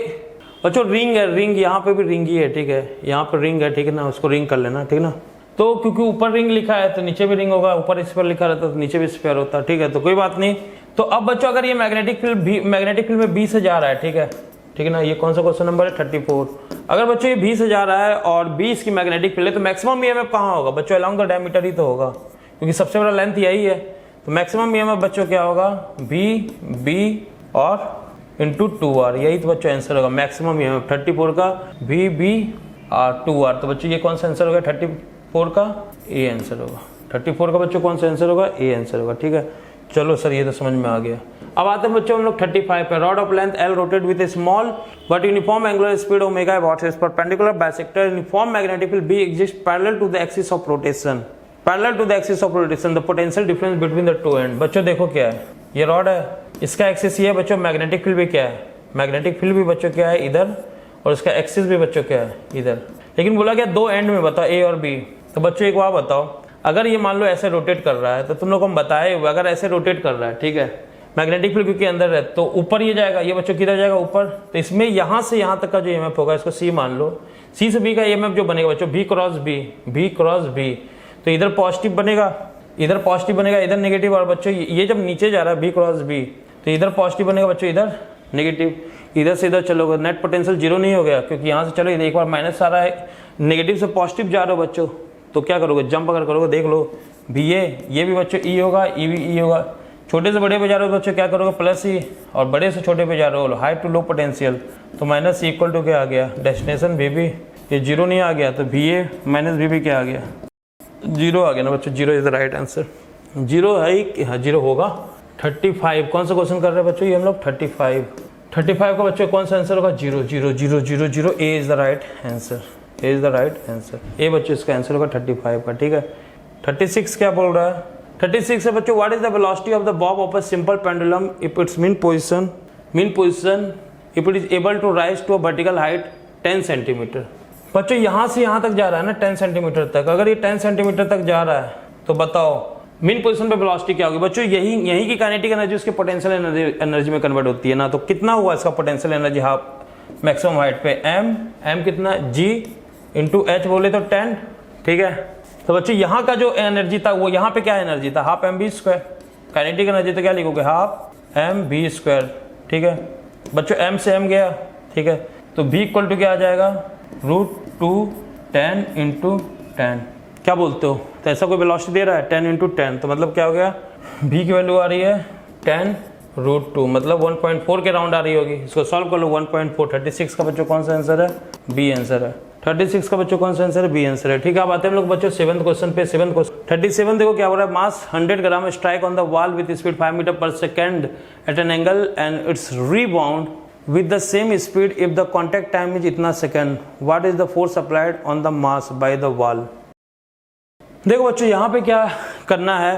बच्चों रिंग है, रिंग यहाँ पे भी रिंग ही है, ठीक है। यहाँ पे रिंग है, ठीक है ना, उसको रिंग कर लेना, ठीक है ना। तो क्योंकि ऊपर रिंग लिखा है तो नीचे भी रिंग होगा, ऊपर स्फीयर लिखा रहता तो नीचे भी स्फीयर होता, ठीक है। तो कोई बात नहीं। तो अब बच्चों अगर ये मैग्नेटिक फील्ड में बी से जा रहा है, ठीक है, ठीक है ना। ये कौन सा क्वेश्चन नंबर है, 34। अगर बच्चों ये बी से जा रहा है और बी इसकी मैग्नेटिक फील्ड है, तो मैक्सिमम ईएमएफ कहाँ होगा बच्चों, अलोंग द डायमीटर ही तो होगा, क्योंकि सबसे बड़ा लेंथ यही है। तो मैक्सिमम ईएमएफ बच्चों क्या होगा, बी और इंटू 2r, यही तो बच्चों आंसर होगा। मैक्सिमम ईएमएफ 34 का बी और 2r। तो बच्चों ये कौन सा आंसर होगा, 34 का ए आंसर होगा। 34 का बच्चों कौन सा आंसर होगा, ए आंसर होगा, ठीक है। चलो सर ये तो समझ में आ गया। अब आते हैं बच्चों हम लोग 35 पे। Rod of length L rotate with a small but uniform angular speed omega what is perpendicular bisector uniform magnetic field B exist parallel to the axis of rotation, parallel to the axis of rotation, the potential difference between the two end. बच्चों देखो क्या है, ये rod है, इसका axis ये है बच्चों, मैग्नेटिक फील्ड भी क्या है, मैग्नेटिक फील्ड भी बच्चों क्या है इधर, और इसका एक्सिस भी बच्चों क्या है इधर। लेकिन बोला गया दो एंड में बताओ, ए और बी। तो बच्चों एक बार बताओ, अगर ये मान लो ऐसे रोटेट कर रहा है, तो तुम लोग को हम बताए हुए अगर ऐसे रोटेट कर रहा है, ठीक है, मैग्नेटिक फील्ड क्योंकि अंदर है तो ऊपर ये जाएगा, ये बच्चों किधर जाएगा ऊपर। तो इसमें यहाँ से यहाँ तक का जो ईएमएफ होगा, इसको सी मान लो, सी से बी का ईएमएफ जो बनेगा बच्चों बी क्रॉस बी, तो इधर पॉजिटिव बनेगा, इधर पॉजिटिव बनेगा, इधर नेगेटिव। और बच्चों ये जब नीचे जा रहा है बी क्रॉस बी, तो इधर पॉजिटिव बनेगा बच्चों, इधर नेगेटिव। इधर से इधर चलोगे, नेट पोटेंशियल जीरो नहीं हो गया, क्योंकि यहाँ से चलो एक बार माइनस आ रहा है, नेगेटिव से पॉजिटिव जा रहे हो बच्चों, तो क्या करोगे, जंप अगर करोगे, देख लो भी ये भी बच्चों ई होगा, ई भी ई होगा। छोटे से बड़े पे जा रहे हो बच्चों, क्या करोगे प्लस ई, और बड़े से छोटे पे जा रहे हो हाई टू लो पोटेंशियल, तो माइनस इक्वल टू क्या आ गया, डेस्टिनेशन बी बी, ये जीरो नहीं आ गया, तो बी ए माइनस बी बी क्या आ गया, जीरो आ गया ना बच्चों। Zero is the right answer, zero है, हाँ जीरो होगा। 35 कौन सा क्वेश्चन कर रहे हैं बच्चों, ये हम लोग 35 का बच्चों कौन सा आंसर होगा, zero zero zero zero zero, A is the right answer, A is the right answer, A बच्चों इसका आंसर होगा 35 का, ठीक है। 36 क्या बोल रहा है, 36 है बच्चों, what is the velocity of the bob of a simple pendulum if its mean position if it is able to rise to a vertical height 10 centimetre. बच्चों यहाँ से यहाँ तक जा रहा है ना 10 सेंटीमीटर तक, अगर ये 10 सेंटीमीटर तक जा रहा है तो बताओ मीन पोजीशन पे वेलोसिटी क्या होगी बच्चों। यही की काइनेटिक एनर्जी उसके पोटेंशियल एनर्जी में कन्वर्ट होती है ना, तो कितना हुआ इसका potential energy half maximum height पे, एम कितना, जी इंटू एच बोले तो 10, ठीक है। तो बच्चों यहाँ का जो एनर्जी था वो यहाँ पे क्या एनर्जी था, half M B square, kinetic energy तो क्या लिखोगे, हाफ एम बी स्क्वायर, ठीक है बच्चों। एम से एम गया, ठीक है, तो बी इक्वल टू क्या आ जाएगा, √2 10 × 10, क्या बोलते हो। तो ऐसा कोई वेलोसिटी दे रहा है 10 × 10, तो मतलब क्या हो गया, बी की वैल्यू आ रही है 10√2, मतलब 1.4 के राउंड आ रही होगी। इसको सॉल्व कर लो, 1.4। 36 का बच्चों कौन सा आंसर है, बी आंसर है। 36 का बच्चों कौन सा आंसर है, बी आंसर है, ठीक है। अब आते हैं हम लोग बच्चों 7th क्वेश्चन पे। 7th क्वेश्चन 37 देखो क्या हो रहा है, mass 100 gram strike on the wall with speed 5 metre per second at an angle and it's rebound with the same speed if the contact time is इतना second, what is the force applied on the mass by the wall। देखो बच्चों यहाँ पे क्या करना है,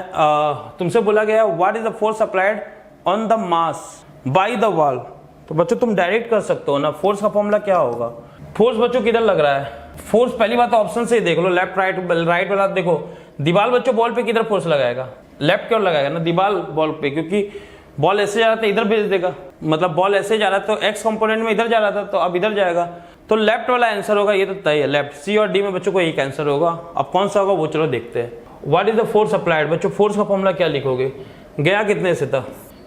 तुमसे बोला गया what is the force applied on the mass by the wall। तो बच्चों तुम डायरेक्ट कर सकते हो ना, फोर्स का फॉर्मूला क्या होगा, फोर्स बच्चों किधर लग रहा है, फोर्स पहली बात ऑप्शन से ही देख लो, लेफ्ट राइट राइट वाला देखो। दीवार बच्चों बॉल पे किधर फोर्स लगाएगा, लेफ्ट की ओर लगाएगा ना, दीवार बॉल पे, क्योंकि बॉल ऐसे जा रहा था इधर भेज देगा, मतलब बॉल ऐसे जा रहा था तो एक्स कंपोनेंट में इधर जा रहा था तो अब इधर जाएगा, तो लेफ्ट वाला आंसर होगा, ये तो तय है लेफ्ट। सी और डी में बच्चों को एक आंसर होगा। अब कौन सा होगा वो चलो देखते हैं। What is the force applied, बच्चों फोर्स का फॉर्मूला क्या लिखोगे, गया कितने से था,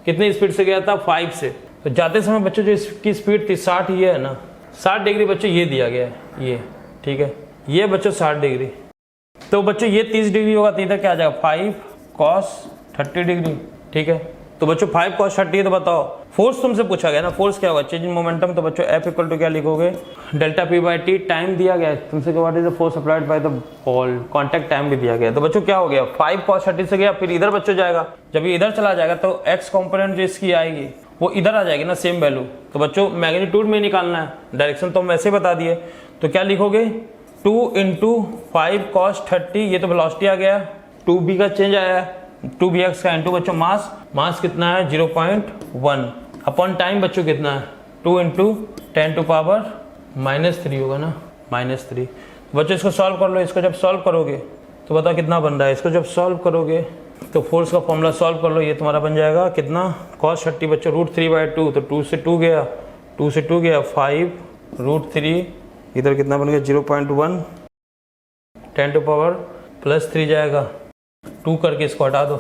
कितनी स्पीड से गया था 5 से, तो जाते समय बच्चों जो इसकी स्पीड थी 60, ये है ना 60 डिग्री बच्चों ये दिया गया है ये, ठीक है, ये बच्चों 60 डिग्री, तो बच्चों ये 30 डिग्री होगा, तो इधर क्या आ जाएगा 5 cos 30 डिग्री, ठीक है। तो बच्चों 5 cos 30, तो बताओ फोर्स तुमसे पूछा गया ना, फोर्स क्या होगा, चेंज इन मोमेंटम, तो बच्चों F इक्वल टू क्या लिखोगे, delta P by T, time दिया गया है तुमसे, what is the force applied by the ball, contact time भी दिया गया, तो बच्चों क्या हो गया 5 cos 30 से गया, फिर इधर बच्चों जाएगा, जब ये इधर चला जाएगा तो एक्स कॉम्पोनेंट जो इसकी आएगी वो इधर आ जाएगी ना, सेम वैल्यू, तो बच्चों मैग्नीट्यूड में निकालना है, डायरेक्शन तो हम वैसे बता दिए, तो क्या लिखोगे 2 × 5 cos 30, ये तो वेलोसिटी आ गया, 2b का चेंज आया है, 2bx का इंटू बच्चों मास कितना है 0.1 अपॉन टाइम बच्चों कितना है 2 × 10⁻³ होगा ना, -3। बच्चों इसको सॉल्व कर लो, इसको जब सॉल्व करोगे तो बताओ कितना बन रहा है, इसको जब सॉल्व करोगे तो फोर्स का फॉर्मूला सॉल्व कर लो, ये तुम्हारा बन जाएगा कितना cos 30 बच्चों √3/2, तो 2 से 2 गया, 2 से 2 गया 5√3, इधर कितना बन गया 0.1, 10⁻+3 जाएगा, 2 करके इसको हटा दो,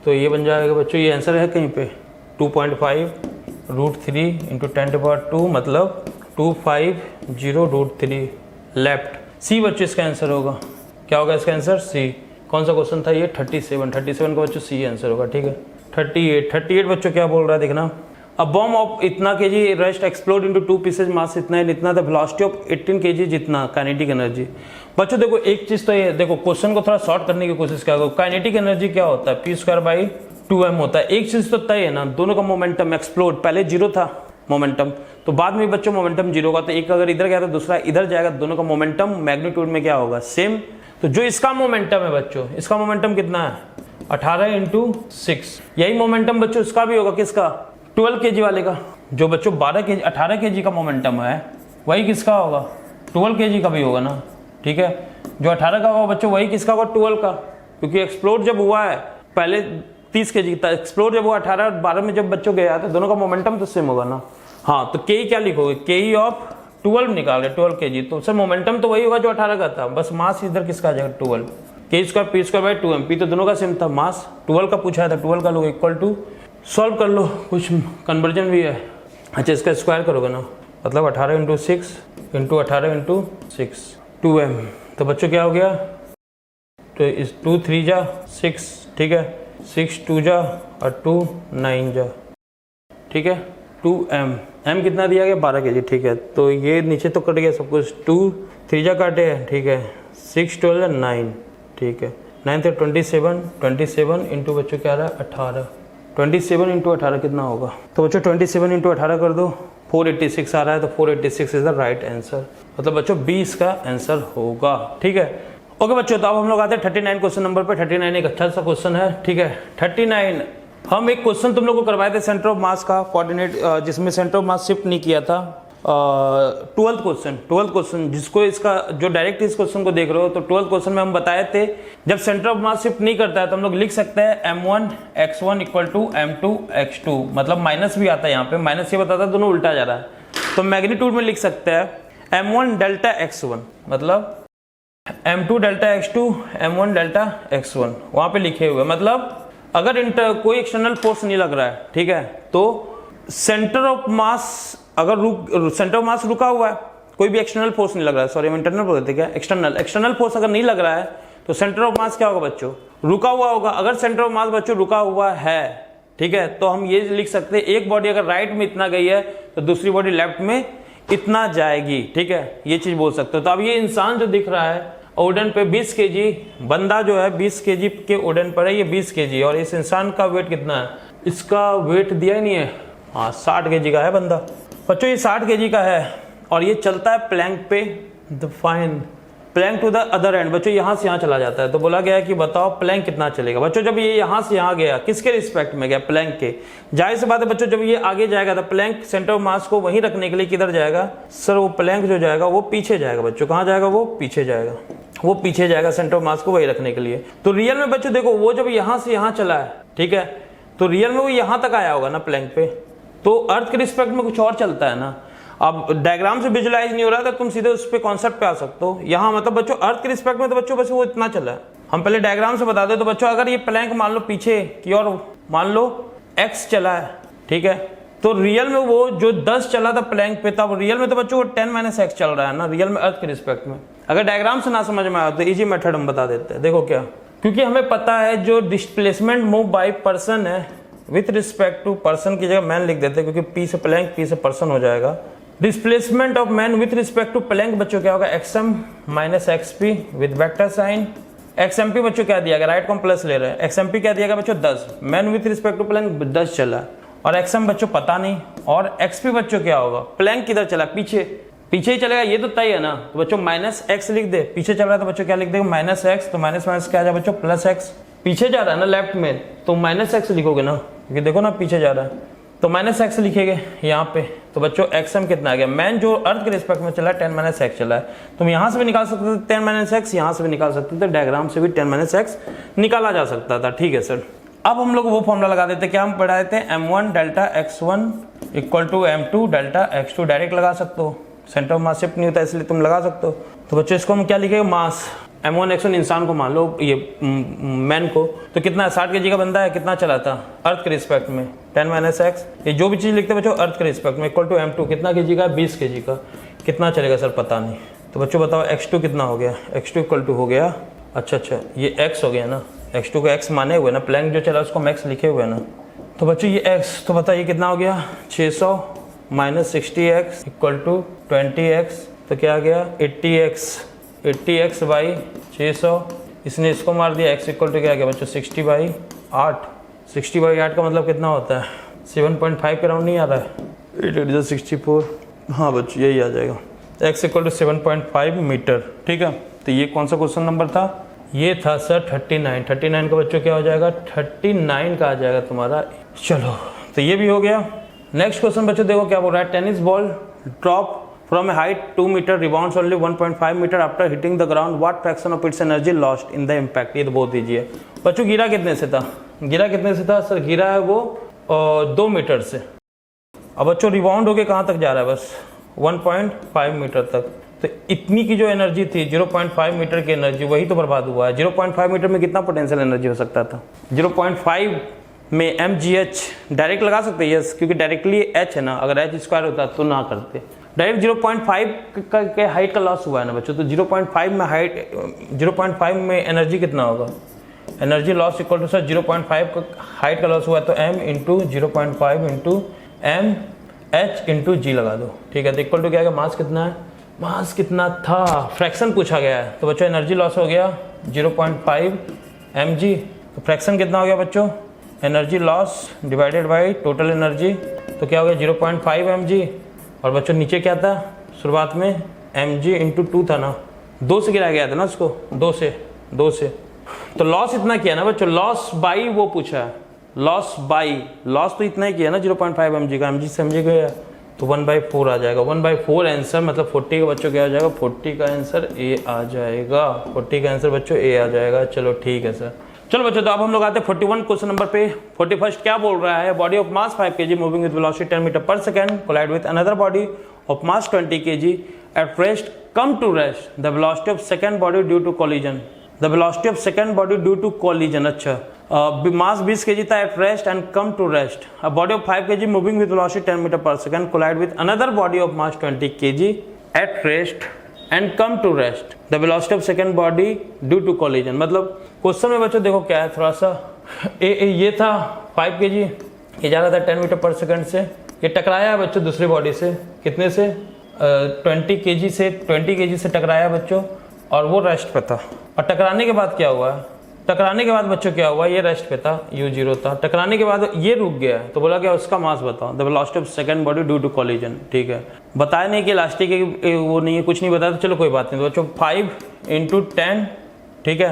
तो ये बन जाएगा बच्चों, ये आंसर है कहीं पे 2.5√3 × 10⁻², मतलब 250√3 लेफ्ट। सी बच्चों इसका आंसर होगा, क्या होगा इसका आंसर सी। कौन सा क्वेश्चन था ये 37 का बच्चों सी आंसर होगा, ठीक है। 38 बच्चों क्या बोल रहा है देखना, अ बॉम्ब ऑफ इतना K G rest explode into 2 pieces, mass इतना है, इतना द वेलोसिटी ऑफ 18 kg जितना काइनेटिक एनर्जी। बच्चों देखो एक चीज तो ये देखो, क्वेश्चन को थोड़ा शॉर्ट करने की कोशिश करो, काइनेटिक एनर्जी क्या होता है p²/2m होता है। एक चीज तो तय है ना, दोनों का मोमेंटम एक्सप्लोड, पहले 0 था मोमेंटम, तो बाद में बच्चों मोमेंटम 0 होगा, तो एक अगर इधर गया तो दूसरा इधर जाएगा, दोनों का मोमेंटम मैग्नीट्यूड में क्या होगा सेम। तो जो इसका मोमेंटम है बच्चों, इसका मोमेंटम कितना है 18 × 6, यही मोमेंटम बच्चों इसका भी होगा, किसका 12 kg वाले का, जो बच्चों 18 kg का मोमेंटम है वही किसका होगा 12 kg का भी होगा ना, ठीक है। जो 18 का होगा बच्चों वही किसका होगा 12 का, क्योंकि एक्सप्लोड जब हुआ है पहले 30 kg था, एक्सप्लोड जब हुआ 18 और 12 में जब बच्चों गया तो दोनों का मोमेंटम तो सेम होगा ना। हाँ, तो के क्या लिखोगे, के ऑफ 12 निकाल रहे 12 kg, तो सर मोमेंटम तो वही होगा जो 18 का था, बस मास इधर किसका आ जाएगा 12, k² p²/2m, p तो दोनों का सेम था, मास 12 का पूछा था, 12 का लोग इक्वल टू, सॉल्व कर लो, कुछ कन्वर्जन भी है। अच्छा इसका स्क्वायर करोगे ना, मतलब 18 × 6 × 18 × 6 2m, तो बच्चों क्या हो गया, तो इस 2 3 जा 6, ठीक है, 6 2 जा और 2 9 जा, ठीक है, 2m, m कितना दिया गया 12 kg, ठीक है। तो ये नीचे तो कट गया सब कुछ, 2 3 जा काटे हैं, ठीक है, 6 12 9, ठीक है, 9 से 27 इंटू बच्चों क्या आ रहा है 18, 27 × 18 कितना होगा, तो बच्चों 27 × 18 कर दो, 486 आ रहा है, तो 486 इज द राइट आंसर, मतलब बच्चों 20 का आंसर होगा, ठीक है। ओके बच्चों, तो अब हम लोग आते हैं 39 क्वेश्चन नंबर पे। 39 एक अच्छा सा क्वेश्चन है, ठीक है। 39 हम एक क्वेश्चन तुम लोग को करवाए थे सेंटर ऑफ मास का कोऑर्डिनेट, जिसमें सेंटर ऑफ मास शिफ्ट नहीं किया था, 12th क्वेश्चन जिसको इसका जो डायरेक्ट इस क्वेश्चन को देख रहे हो, तो 12th क्वेश्चन में हम बताए थे जब सेंटर ऑफ मास शिफ्ट नहीं करता है तो हम लोग लिख सकते हैं m1 x1 = m2 x2, मतलब माइनस भी आता है यहाँ पे, माइनस ये बताता है दोनों उल्टा जा रहा है, तो मैग्नीट्यूड में लिख सकते हैं m1 डेल्टा x1 मतलब m2 delta x2 m1 delta x1, वहां पे लिखे हुए, मतलब अगर कोई एक्सटर्नल फोर्स नहीं लग रहा है, ठीक है, तो सेंटर ऑफ मास अगर सेंटर ऑफ मास रुका हुआ है, कोई भी एक्सटर्नल फोर्स नहीं लग रहा है, सॉरी हम इंटरनल बोलते क्या, एक्सटर्नल फोर्स अगर नहीं लग रहा है तो सेंटर ऑफ मास क्या होगा बच्चों, रुका हुआ होगा। अगर सेंटर ऑफ मास बच्चों रुका हुआ है, ठीक है, तो हम ये लिख सकते हैं एक बॉडी अगर राइट में इतना गई है तो दूसरी बॉडी लेफ्ट में इतना जाएगी, ठीक है, ये चीज बोल सकते हो। तो अब ये इंसान जो दिख रहा है ओडन पे 20 kg, बंदा जो है 20 kg के ओडन पर है, ये 20 kg, और इस इंसान का वेट कितना है, इसका वेट दिया ही नहीं है, हाँ 60 kg का है बंदा। बच्चों ये 60 kg का है और ये चलता है प्लैंक पे, define plank to the other end, बच्चों यहाँ से यहाँ चला जाता है। तो बोला गया है कि बताओ प्लैंक कितना चलेगा। बच्चों जब ये यहाँ से यहाँ गया, किसके रिस्पेक्ट में गया? प्लैंक के। जाहिर सी बात है बच्चों, जब ये आगे जाएगा तो प्लैंक सेंटर ऑफ मास को वहीं रखने के लिए किधर जाएगा सर? वो प्लैंक जो जाएगा वो पीछे जाएगा। बच्चों कहाँ जाएगा? वो पीछे जाएगा, वो पीछे जाएगा सेंटर ऑफ मास को वही रखने के लिए। तो रियल में बच्चों देखो, वो जब यहाँ से यहाँ चला है, ठीक है, तो रियल में वो यहाँ तक आया होगा ना प्लैंक पे। तो अर्थ के रिस्पेक्ट में कुछ और चलता है ना। अब डायग्राम से विजुलाइज नहीं हो रहा था, तुम सीधे उस पे कॉन्सेप्ट पे आ सकते हो। यहाँ मतलब बच्चों अर्थ के रिस्पेक्ट में तो बच्चों बस वो इतना चला है। हम पहले डायग्राम से बता दो। तो बच्चों अगर ये प्लैंक मान लो पीछे की और मान लो x चला है, ठीक है, तो रियल में वो जो 10 चला था प्लैंक पे, तब रियल में तो बच्चों वो 10 - x चल रहा है ना रियल में अर्थ के रिस्पेक्ट में। अगर डायग्राम से ना समझ में आया तो इजी मेथड हम बता देते हैं। देखो क्या, क्योंकि हमें पता है जो डिस्प्लेसमेंट मूव बाय पर्सन है विथ रिस्पेक्ट टू पर्सन की जगह मैन लिख देते हैं, क्योंकि p से प्लैंक p से पर्सन हो जाएगा। Displacement of man with respect to plank बच्चों क्या होगा? xm - xp with vector sign. xmp बच्चों क्या दिया गया? राइट को हम प्लस ले रहे हैं। xmp क्या दिया गया बच्चों? 10। Man with respect to plank 10 चला और xm बच्चों पता नहीं। और xp बच्चों क्या होगा? प्लैंक किधर चला? पीछे, पीछे ही चलेगा, ये तो तय है ना। तो बच्चों -x लिख दे, पीछे चल रहा है तो बच्चों क्या लिख देगा? -x। तो माइनस माइनस क्या आ जाए बच्चों? +x। पीछे जा रहा है ना लेफ्ट में, तो -x लिखोगे ना, क्योंकि देखो ना पीछे जा रहा है, तो -x लिखेंगे यहाँ पे। तो बच्चों xm कितना आ गया? मैन जो अर्थ के रिस्पेक्ट में चला है 10 - x चला है। तुम यहाँ से भी निकाल सकते थे 10 - x, यहाँ से भी निकाल सकते थे, डायग्राम से भी 10 - x निकाला जा सकता था। ठीक है सर, अब हम लोग वो फॉर्मूला लगा देते, क्या हम पढ़ाए थे? m1 delta x1 equal to m2 delta x2। Direct लगा सकते हो, सेंटर ऑफ मास शिफ्ट नहीं होता इसलिए तुम लगा सकते हो। तो बच्चों इसको हम क्या लिखेंगे? मास m1 x1 इंसान को मान लो, ये मैन को, तो कितना 60 kg का बंदा है, कितना चला था अर्थ के रिस्पेक्ट में? 10 - x। ये जो भी चीज़ लिखते हैं बच्चों अर्थ के रिस्पेक्ट में, इक्वल टू m2 कितना kg का? 20 kg का। कितना चलेगा सर? पता नहीं। तो बच्चों बताओ x2 कितना हो गया? x2 इक्वल टू हो गया, अच्छा ये x हो गया ना, x2 को x माने हुए ना, प्लैंक जो चला उसको हम x लिखे हुए ना। तो बच्चों ये x, तो बताइए कितना हो गया? 600 - 60x इक्वल टू 20x। तो क्या आ गया? 80x by 600। इसने इसको मार दिया, x इक्वल टू क्या आ गया बच्चों? 60/8। 60/8 का मतलब कितना होता है? 7.5 के राउंड नहीं आ रहा है? 8 × 64। हाँ बच्चों यही आ जाएगा, x इक्वल टू 7.5 मीटर। ठीक है, तो ये कौन सा क्वेश्चन नंबर था? ये था सर 39। 39 का बच्चों क्या हो जाएगा? 39 का आ जाएगा तुम्हारा। चलो तो ये भी हो गया। नेक्स्ट क्वेश्चन बच्चों देखो क्या बोल रहा है? Tennis ball drop from a height 2 meter rebounds only 1.5 meter after hitting the ground. What fraction of its energy lost in the impact? ये तो बहुत ईजी है बच्चों। गिरा कितने से था? गिरा कितने से था सर? गिरा है वो 2 मीटर से। अब बच्चों रिबाउंड होके कहाँ तक जा रहा है? बस 1.5 मीटर तक। तो इतनी की जो एनर्जी थी 0.5 मीटर की एनर्जी, वही तो बर्बाद हुआ है। 0.5 मीटर में कितना पोटेंशियल एनर्जी हो सकता था? 0.5 में mgh डायरेक्ट लगा सकते हैं, यस, क्योंकि डायरेक्टली h है ना, अगर h स्क्वायर होता तो ना करते। डायरेक्ट 0.5 के हाइट का लॉस हुआ है ना बच्चों, तो 0.5 में हाइट 0.5 में एनर्जी कितना होगा? Energy loss equal to sir 0.5 का हाइट का लॉस हुआ है तो m into 0.5 into m h into g लगा दो। ठीक है, तो इक्वल टू क्या है? मास कितना है? मास कितना था? फ्रैक्शन पूछा गया है, तो बच्चों एनर्जी लॉस हो गया 0.5 mg। तो फ्रैक्शन कितना हो गया बच्चों? Energy loss divided by total energy, तो क्या हो गया? 0.5 mg। और बच्चों नीचे क्या था शुरुआत में? mg इंटू 2 था ना, 2 से गिराया गया था ना उसको, 2 से। तो लॉस इतना किया ना बच्चों, लॉस बाई वो पूछा है, लॉस बाई, लॉस तो इतना ही किया ना 0.5 mg का, mg से mg गया तो 1/4 आ जाएगा। 1/4 आंसर मतलब 40 का बच्चों क्या आ जाएगा? 40 का आंसर ए आ जाएगा। 40 का आंसर बच्चों ए आ जाएगा। चलो ठीक है सर। चलो बच्चों, तो अब हम लोग आते हैं 41 क्वेश्चन नंबर पे। 41 क्या बोल रहा है? Body of mass 5 kg moving with velocity 10 metre per second collide with another body of mass 20 kg at rest come to rest. The velocity of second body due to collision. The velocity of second body due to collision. अच्छा, mass 20 kg था at rest and come to rest. A body of 5 kg moving with velocity 10 metre per second collide with another body of mass 20 kg at rest and come to rest. The velocity of second body due to collision. मतलब question में बच्चों देखो क्या है, थोड़ा सा ये था 5 kg, ये जा रहा था 10 मीटर पर सेकंड से, ये टकराया है बच्चों दूसरी बॉडी से, कितने से? 20 kg से टकराया बच्चों, और वो रेस्ट पे था। और टकराने के बाद क्या हुआ? टकराने के बाद बच्चों क्या हुआ, ये रेस्ट पे था, u0 था, टकराने के बाद ये रुक गया, तो बोला क्या उसका मास बताओ, the velocity of second body due to collision. ठीक है, बताया नहीं कि इलास्टिक वो नहीं है, कुछ नहीं बताया, तो चलो कोई बात नहीं। तो बच्चों 5 × 10, ठीक है,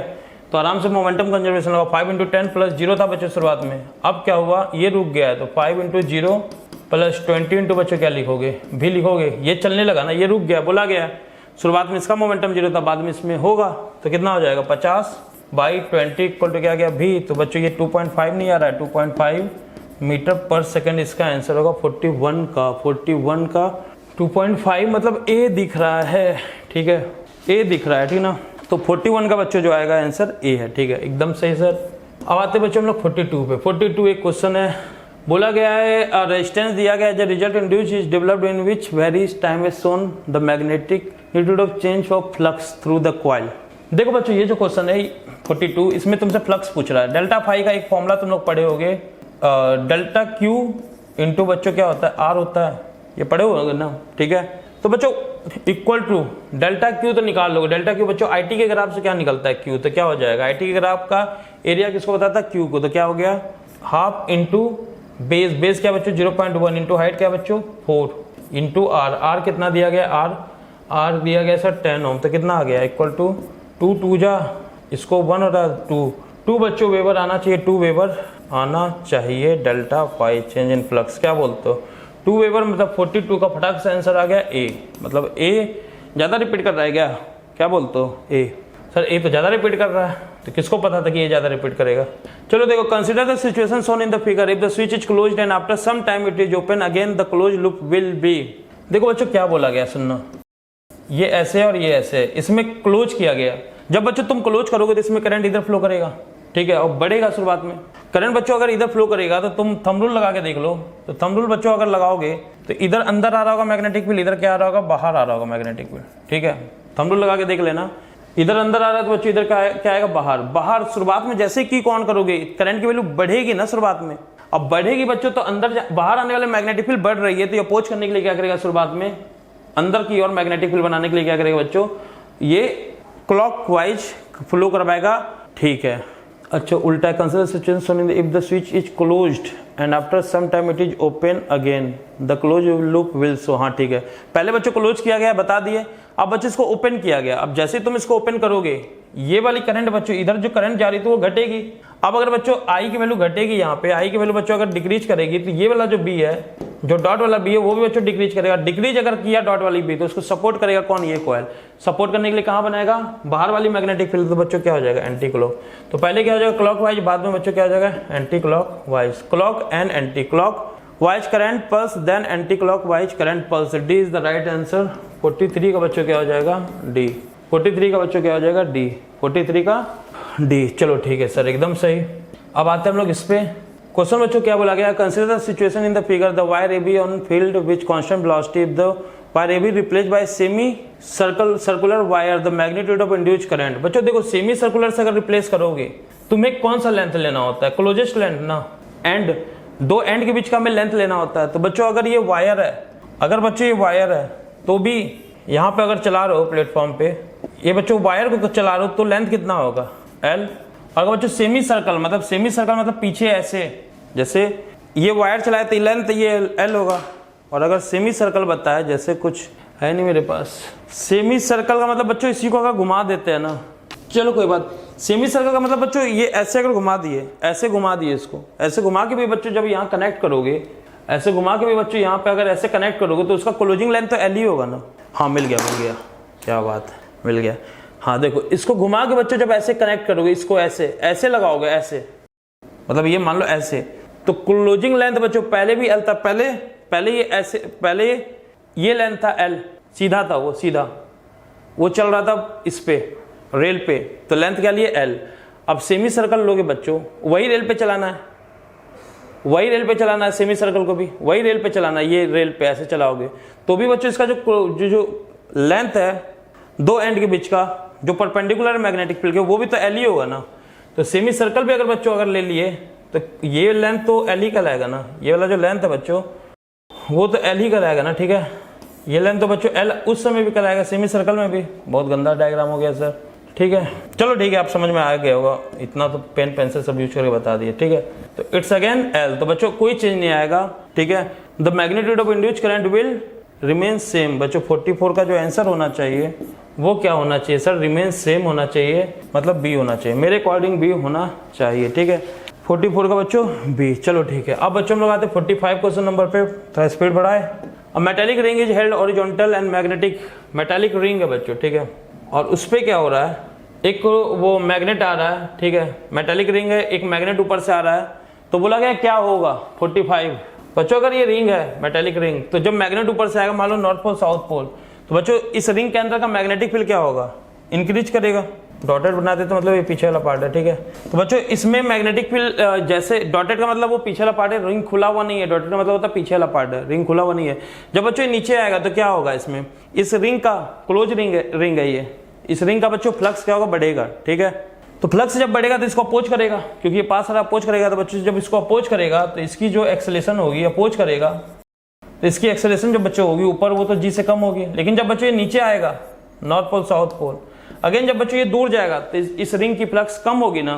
तो आराम से मोमेंटम कंजर्वेशन होगा। 5 × 10 प्लस 0 था बच्चों शुरुआत में, अब क्या हुआ, ये रुक गया है, तो 5 × 0 प्लस 20 × बच्चों क्या लिखोगे, भी लिखोगे, ये चलने लगा ना, ये रुक गया, बोला गया शुरुआत में इसका मोमेंटम 0 था, बाद में इसमें होगा, तो कितना हो जाएगा 50/20 इक्वल टू क्या गया भी। तो बच्चों ये 2.5 नहीं आ रहा है, 2.5 मीटर पर सेकंड इसका आंसर होगा 41 का 2.5 मतलब ए दिख रहा है। ठीक है, ए दिख रहा है, ठीक ना, तो 41 का बच्चों जो आएगा आंसर ए है। ठीक है, एकदम सही सर। अब आते बच्चों हम लोग 42 पे। 42 एक क्वेश्चन है, बोला गया है रेजिस्टेंस दिया गया है, the result induce is developed in which varies time is shown the magnetic need of change of flux through the coil. देखो बच्चों ये जो क्वेश्चन है 42, इसमें तुमसे फ्लक्स पूछ रहा है। डेल्टा फाई का एक फॉर्मूला तुम लोग पढ़े होगे, डेल्टा क्यू इंटू बच्चों क्या होता है, आर होता है, ये पढ़े होगे ना। ठीक है, तो बच्चों इक्वल टू डेल्टा क्यू तो निकाल लोगे, डेल्टा क्यू बच्चों आईटी के ग्राफ से क्या निकलता है, क्यू, तो क्या हो जाएगा, आईटी के ग्राफ का एरिया किसको बताता है, क्यू को, तो क्या हो गया हाफ इंटू बेस, बेस क्या बच्चों 0.1 इंटू हाइट क्या बच्चों 4 इंटू आर, आर कितना दिया गया, आर दिया गया सर 10 ओम, तो कितना आ गया इक्वल टू 2 2 जा, इसको 1 और 2 बच्चों वेबर आना चाहिए, 2 वेबर आना चाहिए, delta phi change in flux क्या बोलते हो 2 वेबर, मतलब 42 का फटाक से आंसर आ गया ए, मतलब ए ज्यादा रिपीट कर रहा है क्या बोलते हो ए, सर ए तो ज्यादा रिपीट कर रहा है, तो किसको पता था कि ये ज्यादा रिपीट करेगा। चलो देखो, consider the situation shown in the figure, if the switch is closed and after some time it is open again the close loop will be. देखो बच्चों क्या बोला गया, सुनना, ये ऐसे और ये ऐसे, इसमें क्लोज किया गया, जब बच्चों तुम क्लोज करोगे तो इसमें करंट इधर फ्लो करेगा, ठीक है, और बढ़ेगा शुरुआत में करंट बच्चों, अगर इधर फ्लो करेगा तो तुम थंब रूल लगा के देख लो, तो थंब रूल बच्चों अगर लगाओगे तो इधर अंदर आ रहा होगा मैग्नेटिक फील्ड, इधर क्या आ रहा होगा, बाहर आ रहा होगा मैग्नेटिक फील्ड। ठीक है, थंब रूल लगा के देख लेना, इधर अंदर आ रहा है तो बच्चों इधर क्या आएगा, बाहर शुरुआत में जैसे की ऑन करोगे करंट की वैल्यू बढ़ेगी ना शुरुआत में, अब बढ़ेगी बच्चों तो अंदर बाहर आने वाले मैग्नेटिक फील्ड बढ़ रही है, तो अपोज करने के लिए क्या करेगा, शुरुआत में अंदर की ओर मैग्नेटिक फील्ड बनाने के लिए क्या करेगा बच्चों, ये क्लॉकवाइज फ्लो करवाएगा। ठीक है, अच्छा उल्टा, consider situation if the switch is closed and after some time it is open again the close loop will show. हाँ ठीक है, पहले बच्चों क्लोज किया गया बता दिए, अब बच्चों इसको ओपन किया गया, अब जैसे तुम इसको ओपन करोगे ये वाली करंट बच्चों इधर जो करंट जा रही थी वो घटेगी। अब अगर बच्चों आई की वैल्यू घटेगी, यहाँ पे आई की वैल्यू बच्चों अगर डिक्रीज करेगी तो ये वाला जो बी है, जो डॉट वाला बी है वो भी बच्चों डिक्रीज करेगा। डिक्रीज अगर किया डॉट वाली बी तो उसको सपोर्ट करेगा कौन, ये कॉइल। सपोर्ट करने के लिए कहाँ बनाएगा, बाहर वाली मैग्नेटिक फील्ड, तो बच्चों क्या हो जाएगा एंटी क्लॉक। तो पहले क्या हो जाएगा क्लॉक वाइज, बाद में बच्चों क्या हो जाएगा anticlockwise, clock and anticlockwise current pulse then anticlockwise current pulse. D is the right answer. 43 का बच्चों क्या हो जाएगा डी, 43 का बच्चों क्या हो जाएगा डी, 43 का डी। चलो ठीक है सर, एकदम सही। अब आते हैं हम लोग इस पे, क्वेश्चन बच्चों क्या बोला गया, consider the situation in the figure, the wire AB on field which constant velocity, if the wire AB replaced by semi circular wire, the magnitude of induced current. बच्चों देखो, सेमी सर्कुलर से अगर replace करोगे तुम्हें कौन सा length लेना होता है, क्लोजेस्ट लेंथ ना, एंड दो एंड के बीच का हमें लेंथ लेना होता है। तो बच्चों अगर ये वायर है, अगर बच्चों ये वायर है तो भी यहाँ पे अगर चला रहे हो प्लेटफॉर्म पे, ये बच्चों वायर को चला रहे हो तो लेंथ कितना होगा L। अगर बच्चों सेमी सर्कल मतलब पीछे ऐसे, जैसे ये वायर चलाए तो लेंथ ये L होगा, और अगर सेमी सर्कल बताया, जैसे कुछ है नहीं मेरे पास, सेमी सर्कल का मतलब बच्चों इसी को अगर घुमा देते हैं ना, चलो कोई बात, सेमी सर्कल का मतलब बच्चों ये ऐसे अगर घुमा दिए, ऐसे घुमा दिए, इसको ऐसे घुमा के भी बच्चों जब यहाँ कनेक्ट करोगे, ऐसे घुमा के भी बच्चों यहाँ पे अगर ऐसे कनेक्ट करोगे तो उसका क्लोजिंग लेंथ तो L ही होगा ना। हाँ मिल गया, क्या बात है, मिल गया। हाँ देखो, इसको घुमा के बच्चों जब ऐसे कनेक्ट करोगे, इसको ऐसे लगाओगे, ऐसे मतलब ये मान लो ऐसे, तो क्लोजिंग लेंथ बच्चों पहले भी L था, पहले ये ऐसे, पहले ये लेंथ था L, सीधा था वो चल रहा था इस पे रेल पे, तो लेंथ क्या लिए L। अब सेमी सर्कल लोगे बच्चों, वही रेल पे चलाना है, सेमी सर्कल को भी वही रेल पे चलाना है, ये रेल पे ऐसे चलाओगे तो भी बच्चों इसका जो लेंथ है दो एंड के बीच का, जो परपेंडिकुलर मैग्नेटिक फील्ड के, वो भी तो L ही होगा ना। तो सेमी सर्कल भी अगर बच्चों अगर ले लिए तो ये लेंथ तो L ही कहलाएगा ना, ये वाला जो लेंथ है बच्चों वो तो L ही कहलाएगा ना। ठीक है, ये लेंथ तो बच्चों L उस समय भी कहलाएगा, सेमी सर्कल में भी। बहुत गंदा डायग्राम हो गया सर, ठीक है, चलो ठीक है, आप समझ में आ गया होगा, इतना तो पेन पेंसिल सब यूज करके बता दिए। ठीक है, तो इट्स अगेन एल, तो बच्चों कोई चेंज नहीं आएगा। ठीक है, the magnitude of induced current will remain same. बच्चों 44 का जो आंसर होना चाहिए वो क्या होना चाहिए सर? रिमेन सेम होना चाहिए, मतलब बी होना चाहिए, मेरे अकॉर्डिंग बी होना चाहिए। ठीक है, 44 का बच्चों बी। चलो ठीक है, अब बच्चों हम लोग आते हैं 45 क्वेश्चन नंबर पे, थोड़ा स्पीड बढ़ाए। अब metallic ring is held horizontal and magnetic, metallic ring है बच्चों। ठीक है, और उस पर क्या हो रहा है, एक वो मैग्नेट आ रहा है। ठीक है, मेटालिक रिंग है, एक मैग्नेट ऊपर से आ रहा है, तो बोला गया क्या होगा 45। बच्चों अगर ये रिंग है मेटालिक रिंग, तो जब मैग्नेट ऊपर से आएगा, मान लो नॉर्थ पोल साउथ पोल, तो बच्चों इस रिंग के अंदर का मैग्नेटिक फील्ड क्या होगा? इंक्रीज करेगा। डॉटेड बना देते तो मतलब ये पीछे वाला पार्ट है। ठीक है, तो बच्चों इसमें मैग्नेटिक फील्ड जैसे डॉटेड का मतलब वो पीछे वाला पार्ट है, रिंग खुला हुआ नहीं है। डॉटेड का मतलब होता है पीछे वाला पार्ट है, रिंग खुला हुआ नहीं है। जब बच्चों नीचे आएगा तो क्या होगा इसमें? इस रिंग का क्लोज रिंग है ये, इस रिंग का बच्चों फ्लक्स क्या होगा? बढ़ेगा। ठीक है, तो फ्लक्स जब बढ़ेगा तो इसको अपोज करेगा, क्योंकि ये पास वाला अपोज करेगा, तो बच्चों जब इसको अपोज करेगा तो इसकी जो एक्सेलेरेशन होगी, अपोज करेगा तो इसकी एक्सेलेरेशन जो बच्चों होगी ऊपर, वो तो जी से कम होगी। लेकिन जब बच्चों ये नीचे आएगा, north pole south pole, again जब बच्चों ये दूर जाएगा तो इस रिंग की फ्लक्स कम होगी ना,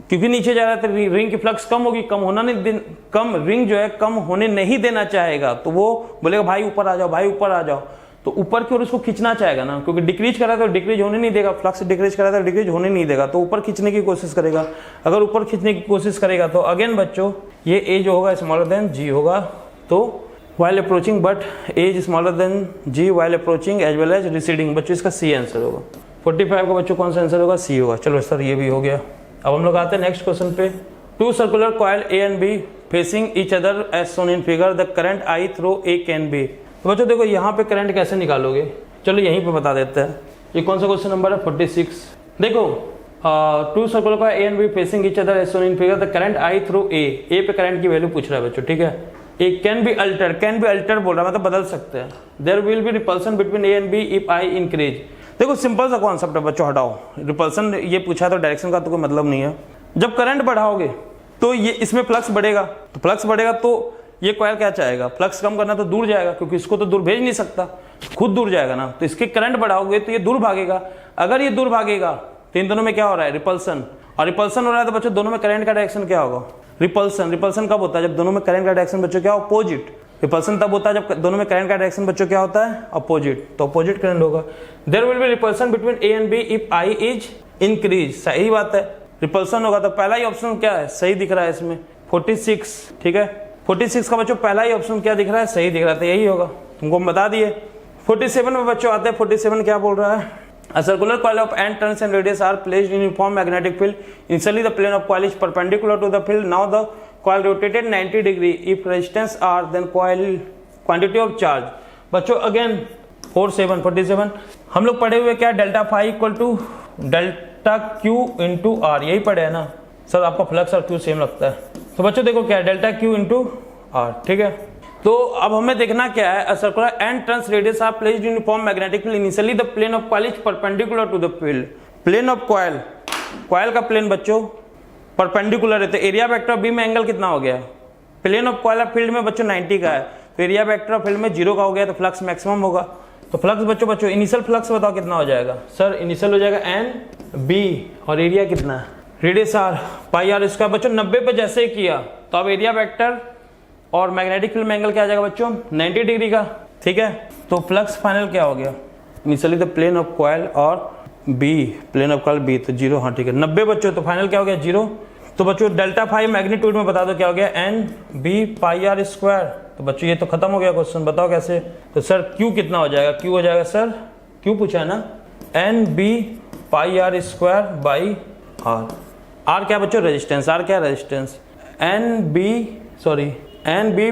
क्योंकि नीचे जा रहा है तो रिंग की फ्लक्स कम होगी। कम रिंग जो है कम होने नहीं देना चाहेगा, तो वो बोलेगा भाई ऊपर आ जाओ, भाई ऊपर आ जाओ, तो ऊपर की ओर उसको खींचना चाहेगा ना, क्योंकि डिक्रीज करा तो डिक्रीज होने नहीं देगा, फ्लक्स डिक्रीज करा तो डिक्रीज होने नहीं देगा, तो ऊपर खींचने की कोशिश करेगा। अगर ऊपर खींचने की कोशिश करेगा तो अगेन बच्चों ये ए जो होगा स्मॉलर देन जी होगा, तो while approaching but age smaller than g while approaching as well as receding। बच्चों इसका सी आंसर होगा। 45 का बच्चों कौन सा आंसर होगा? सी होगा। चलो सर ये भी हो गया। अब हम लोग आते हैं नेक्स्ट क्वेश्चन पे। Two circular coil A and B facing each other as shown in figure, the current I through A can be. तो बच्चों देखो यहाँ पे करंट कैसे निकालोगे, चलो यहीं पे बता देते हैं। ये कौन सा क्वेश्चन नंबर है? 46। देखो two circular coil A and B facing each other as shown in figure, the current I through A पे करंट की वैल्यू पूछ रहा है बच्चों। ठीक है, एक कैन बी अल्टर बोल रहा है, मतलब बदल सकते हैं। There will be repulsion between A and B if I increase. देखो सिंपल सा कॉन्सेप्ट है बच्चों, हटाओ रिपल्सन, ये पूछा तो डायरेक्शन का तो कोई मतलब नहीं है। जब करंट बढ़ाओगे तो ये इसमें फ्लक्स बढ़ेगा, तो फ्लक्स बढ़ेगा तो ये कॉइल क्या चाहेगा? फ्लक्स कम करना, तो दूर जाएगा, क्योंकि इसको तो दूर भेज नहीं सकता, खुद दूर जाएगा ना, तो इसके करंट बढ़ाओगे तो ये दूर भागेगा। अगर ये दूर भागेगा तो इन दोनों में क्या हो रहा है? रिपल्सन, और रिपल्सन हो रहा है तो बच्चों दोनों में करंट का डायरेक्शन क्या होगा? रिपल्सन। रिपल्सन कब होता है? जब दोनों में करंट का डायरेक्शन बच्चों क्या? अपोजिट। रिपल्सन तब होता है जब दोनों में करंट का डायरेक्शन बच्चों क्या होता है? अपोजिट, तो अपोजिट करंट होगा। There will be repulsion between A and B if I is increase. सही बात है, रिपल्सन होगा, तो पहला ही ऑप्शन क्या है? सही दिख रहा है इसमें 46। ठीक है, 46 का बच्चों पहला ही ऑप्शन क्या दिख रहा है? सही दिख रहा है, तो यही होगा, तुमको हम बता दिए। 47 में बच्चों आते हैं। 47 क्या बोल रहा है? A circular coil of n turns and radius are placed in uniform magnetic field. Initially, the plane of coil is perpendicular to the field. Now, the coil rotated 90 degree. If resistance R, then coil quantity of charge. बच्चों again 47 हम लोग पढ़े हुए क्या? Delta phi equal to delta Q into R, यही पढ़े है ना सर? आपका फ्लक्स और क्यू सेम लगता है, तो बच्चों देखो क्या है? Delta Q into R. ठीक है, तो अब हमें देखना क्या है? Circular and turns radius R placed in uniform magnetic field. Initially the plane of coil is perpendicular to the field. Plane of coil, coil का प्लेन बच्चों परपेंडिकुलर है, तो एरिया वेक्टर बी में एंगल कितना हो गया? Plane of coil of field में बच्चों 90 का है, तो एरिया वेक्टर ऑफ फील्ड में 0 का हो गया, तो फ्लक्स मैक्सिमम होगा। तो फ्लक्स बच्चों इनिशियल फ्लक्स बताओ कितना हो जाएगा? सर इनिशियल हो जाएगा एन बी, और एरिया कितना है? Radius R pi R square. बच्चों 90 पे जैसे ही किया तो अब एरिया वेक्टर और मैग्नेटिक फील्ड में एंगल क्या आ जाएगा बच्चों? 90 डिग्री का। ठीक है, तो फ्लक्स फाइनल क्या हो गया? Initially the plane of coil और B, plane of coil B, तो 0। हाँ ठीक है, 90 बच्चों, तो फाइनल क्या हो गया? 0। तो बच्चों डेल्टा फाई मैग्नीट्यूड में बता दो क्या हो गया? N B pi R square. तो बच्चों ये तो खत्म हो गया क्वेश्चन, बताओ कैसे? तो सर क्यू कितना हो जाएगा? क्यू हो जाएगा सर, क्यू पूछा है ना, N B pi R square by R. R क्या बच्चों? रेजिस्टेंस। आर क्या? Resistance. N B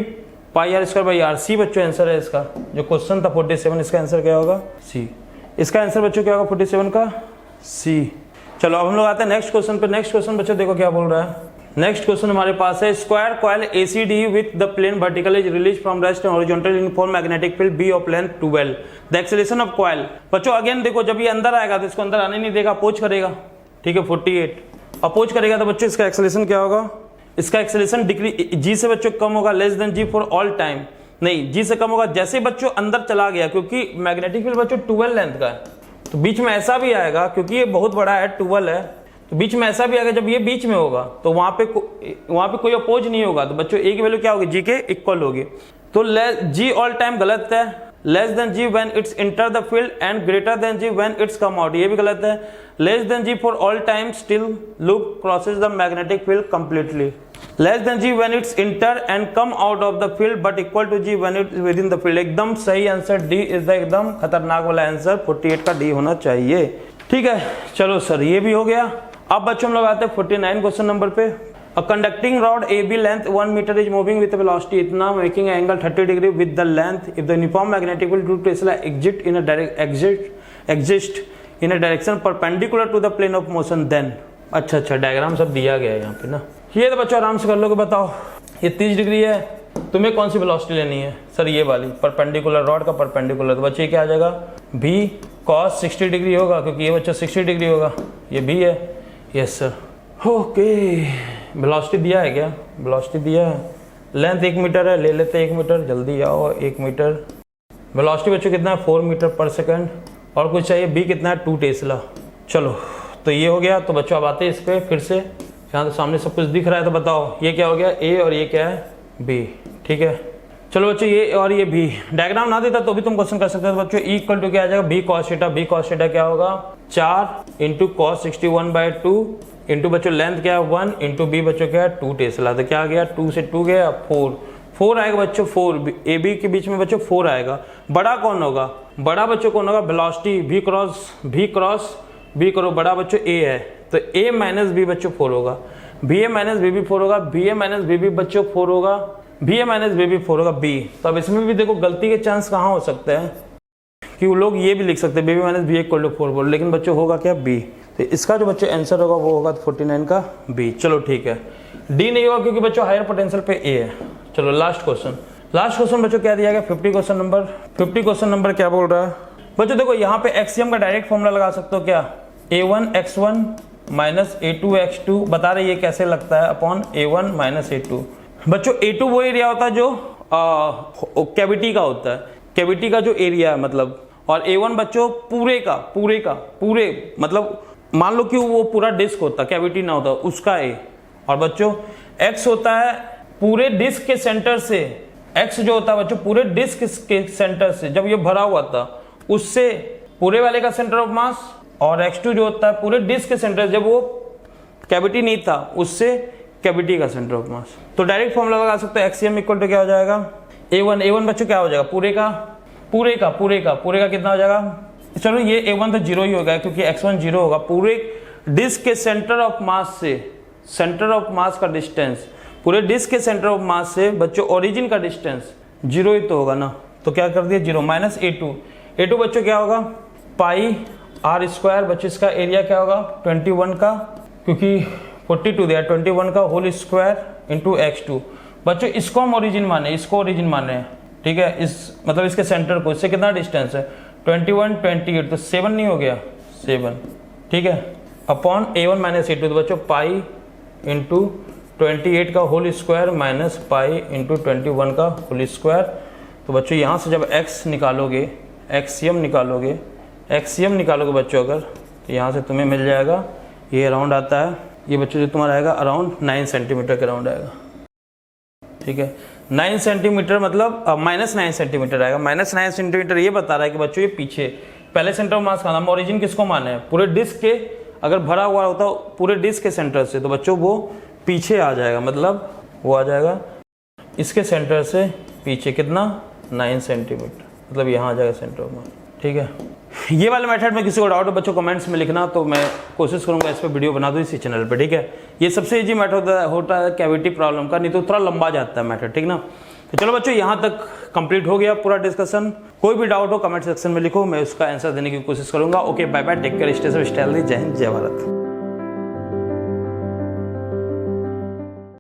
pi R square by R. See बच्चों आंसर है इसका, जो क्वेश्चन था 47, इसका आंसर क्या होगा? सी। इसका आंसर बच्चों क्या होगा 47 का? सी। चलो अब हम लोग आते हैं नेक्स्ट क्वेश्चन पे। नेक्स्ट क्वेश्चन बच्चों देखो क्या बोल रहा है। नेक्स्ट क्वेश्चन हमारे पास है, square coil ACD with the plane vertical is release from rest and horizontal uniform magnetic field B of length 12। The acceleration of coil. बच्चों अगेन देखो, जब ये अंदर आएगा तो इसको अंदर आने नहीं देगा, अपोज करेगा। ठीक है, 48 अपोज करेगा, तो बच्चों इसका एक्सेलरेशन क्या होगा? इसका एक्सेलरेशन डिग्री जी से बच्चों कम होगा, less than G for all time. नहीं, जी से कम होगा जैसे बच्चों अंदर चला गया, क्योंकि मैग्नेटिक फील्ड बच्चों 12 लेंथ का है, तो बीच में ऐसा भी आएगा, क्योंकि ये बहुत बड़ा है, 12 है, तो बीच में ऐसा भी आएगा जब ये बीच में होगा तो वहां पे कोई अपोज नहीं होगा, तो बच्चों ए की वैल्यू क्या होगी, जी के इक्वल होगी। तो जी ऑल टाइम गलत है, less than G when it's enter the field and greater than G when it's come out, ये भी गलत है। Less than G for all time still loop crosses the magnetic field completely. Less than G when it's enter and come out of the field but equal to G when it's within the field. एकदम सही answer D is the एकदम खतरनाक वाला answer, 48 का D होना चाहिए। ठीक है, चलो सर ये भी हो गया। अब बच्चों हम लोग आते हैं 49 क्वेश्चन नंबर पे। A conducting rod AB length 1 meter is moving with a velocity इतना, making an angle 30 degree with the length. If the uniform magnetic field due to Tesla exist in a direction perpendicular to the plane of motion, then अच्छा diagram सब दिया गया है यहाँ पे ना। ये तो बच्चों आराम से कर लोगे। बताओ ये 30 डिग्री है, तुम्हें कौन सी वेलोसिटी लेनी है? सर ये वाली परपेंडिकुलर, रॉड का परपेंडिकुलर। तो बच्चे क्या आ जाएगा, B cos 60 डिग्री होगा, क्योंकि ये बच्चा 60 डिग्री होगा, ये B है। Yes sir, okay. वेलोसिटी दिया है क्या? वेलोसिटी दिया है। लेंथ 1 मीटर है, ले लेते 1 मीटर, जल्दी आओ। 1 मीटर वेलोसिटी बच्चों कितना है, 4 मीटर पर सेकंड। और कुछ चाहिए, बी कितना है, 2 टेस्ला। चलो तो ये हो गया। तो बच्चों अब आते हैं इस पर फिर से, यहाँ तो सामने सब कुछ दिख रहा है। तो बताओ ये क्या हो गया, ए और ये क्या है, बी। ठीक है, चलो बच्चों ये और ये बी। डायग्राम ना देता तो भी तुम क्वेश्चन कर सकते हो बच्चों। ई इक्वल टू क्या आ जाएगा, B cos theta. B cos theta क्या होगा, 4 इंटू कॉस 61/2 इंटू बच्चों लेंथ क्या है 1 इंटू बी बच्चों क्या है 2 टेस्ला। तो क्या आ गया, 2 से 2 गया 4 आएगा बच्चों। 4 ए बी के बीच में बच्चों 4 आएगा। बड़ा कौन होगा, बड़ा बच्चों कौन होगा, वेलोसिटी भी क्रॉस बी करो, बड़ा बच्चों ए है, तो ए माइनस बी बच्चों 4 होगा। बी ए माइनस बी भी 4 होगा, बी ए माइनस बी भी बच्चों 4 होगा, बी ए माइनस बी भी 4 होगा, बी। तो अब इसमें भी देखो गलती के चांस कहाँ हो सकते हैं, कि वो लोग ये भी लिख सकते हैं B minus B equal to 4 बोल, लेकिन बच्चों होगा क्या, बी। तो इसका जो बच्चों आंसर होगा वो होगा 49 का बी। चलो ठीक है, डी नहीं होगा क्योंकि बच्चों हायर पोटेंशियल पे ए है। चलो लास्ट क्वेश्चन बच्चों क्या दिया गया, 50 क्वेश्चन नंबर क्या बोल रहा है बच्चों। देखो यहाँ पे एक्सियम का डायरेक्ट फॉर्मूला लगा सकते हो क्या, a1 x1 minus a2 x2। बता रहे ये कैसे लगता है, अपॉन a1 माइनस a2। बच्चों a2 वो एरिया होता है जो कैविटी का होता है, कैविटी का जो एरिया है मतलब। और a1 बच्चों पूरे मतलब मान लो कि वो पूरा डिस्क होता, कैविटी ना होता उसका a। और बच्चों x होता है पूरे डिस्क के सेंटर से, x जो होता है बच्चों पूरे डिस्क के सेंटर से, जब ये भरा हुआ था उससे पूरे वाले का सेंटर ऑफ मास। और x2 जो होता है पूरे डिस्क के सेंटर, जब वो कैविटी नहीं था उससे कैविटी का सेंटर ऑफ मास। तो डायरेक्ट फॉर्मूला लगा सकते हैं, एक्सियम इक्वल टू क्या हो जाएगा, a1 बच्चों क्या हो जाएगा, पूरे का कितना हो जाएगा। चलो ये a1 तो 0 ही होगा क्योंकि x1 0 होगा। पूरे डिस्क के सेंटर ऑफ मास से, सेंटर ऑफ मास का डिस्टेंस, पूरे डिस्क के सेंटर ऑफ मास से बच्चों ओरिजिन का डिस्टेंस 0 ही तो होगा ना। तो क्या कर दिया 0 माइनस a2 बच्चों क्या होगा, पाई आर स्क्वायर। बच्चों इसका एरिया क्या होगा 21 का, क्योंकि 42 दिया, 21 का होल स्क्वायर इंटू x2। बच्चों इसको हम ओरिजिन माने, इसको ओरिजिन माने, ठीक है, इस मतलब इसके सेंटर को, इससे कितना डिस्टेंस है 21 28, तो 7 नहीं हो गया 7, ठीक है, अपॉन a1 माइनस a2। तो बच्चों पाई इंटू 28 का whole square minus pi into 21 का होल स्क्वायर। तो बच्चों यहाँ से जब x निकालोगे, एक्सियम निकालोगे बच्चों अगर, तो यहाँ से तुम्हें मिल जाएगा ये अराउंड आता है, ये बच्चों जो तुम्हारा आएगा अराउंड 9 सेंटीमीटर के अराउंड आएगा। ठीक है, 9 सेंटीमीटर मतलब माइनस 9 सेंटीमीटर आएगा। माइनस 9 सेंटीमीटर ये बता रहा है कि बच्चों ये पीछे पहले सेंटर ऑफ मास का नाम, ओरिजिन किसको माने हैं, पूरे डिस्क के, अगर भरा हुआ होता पूरे डिस्क के सेंटर से तो बच्चों वो पीछे आ जाएगा, मतलब वो आ जाएगा इसके सेंटर से पीछे कितना 9 सेंटीमीटर, मतलब यहाँ आ जाएगा सेंटर ऑफ मास। ठीक है, ये वाले मेथड में किसी को डाउट हो बच्चों कमेंट्स में लिखना, तो मैं कोशिश करूंगा इस पर वीडियो बना दूँ इसी चैनल पे। ठीक है, ये सबसे इजी मेथड होता है कैविटी प्रॉब्लम का, नहीं तो थोड़ा लंबा जाता है मेथड, ठीक ना। तो चलो बच्चों यहाँ तक कंप्लीट हो गया पूरा डिस्कशन। कोई भी डाउट हो कमेंट सेक्शन में लिखो, मैं उसका आंसर देने की कोशिश करूंगा। Okay bye bye, take care, stay safe, stay healthy, Jai Hind, जय भारत।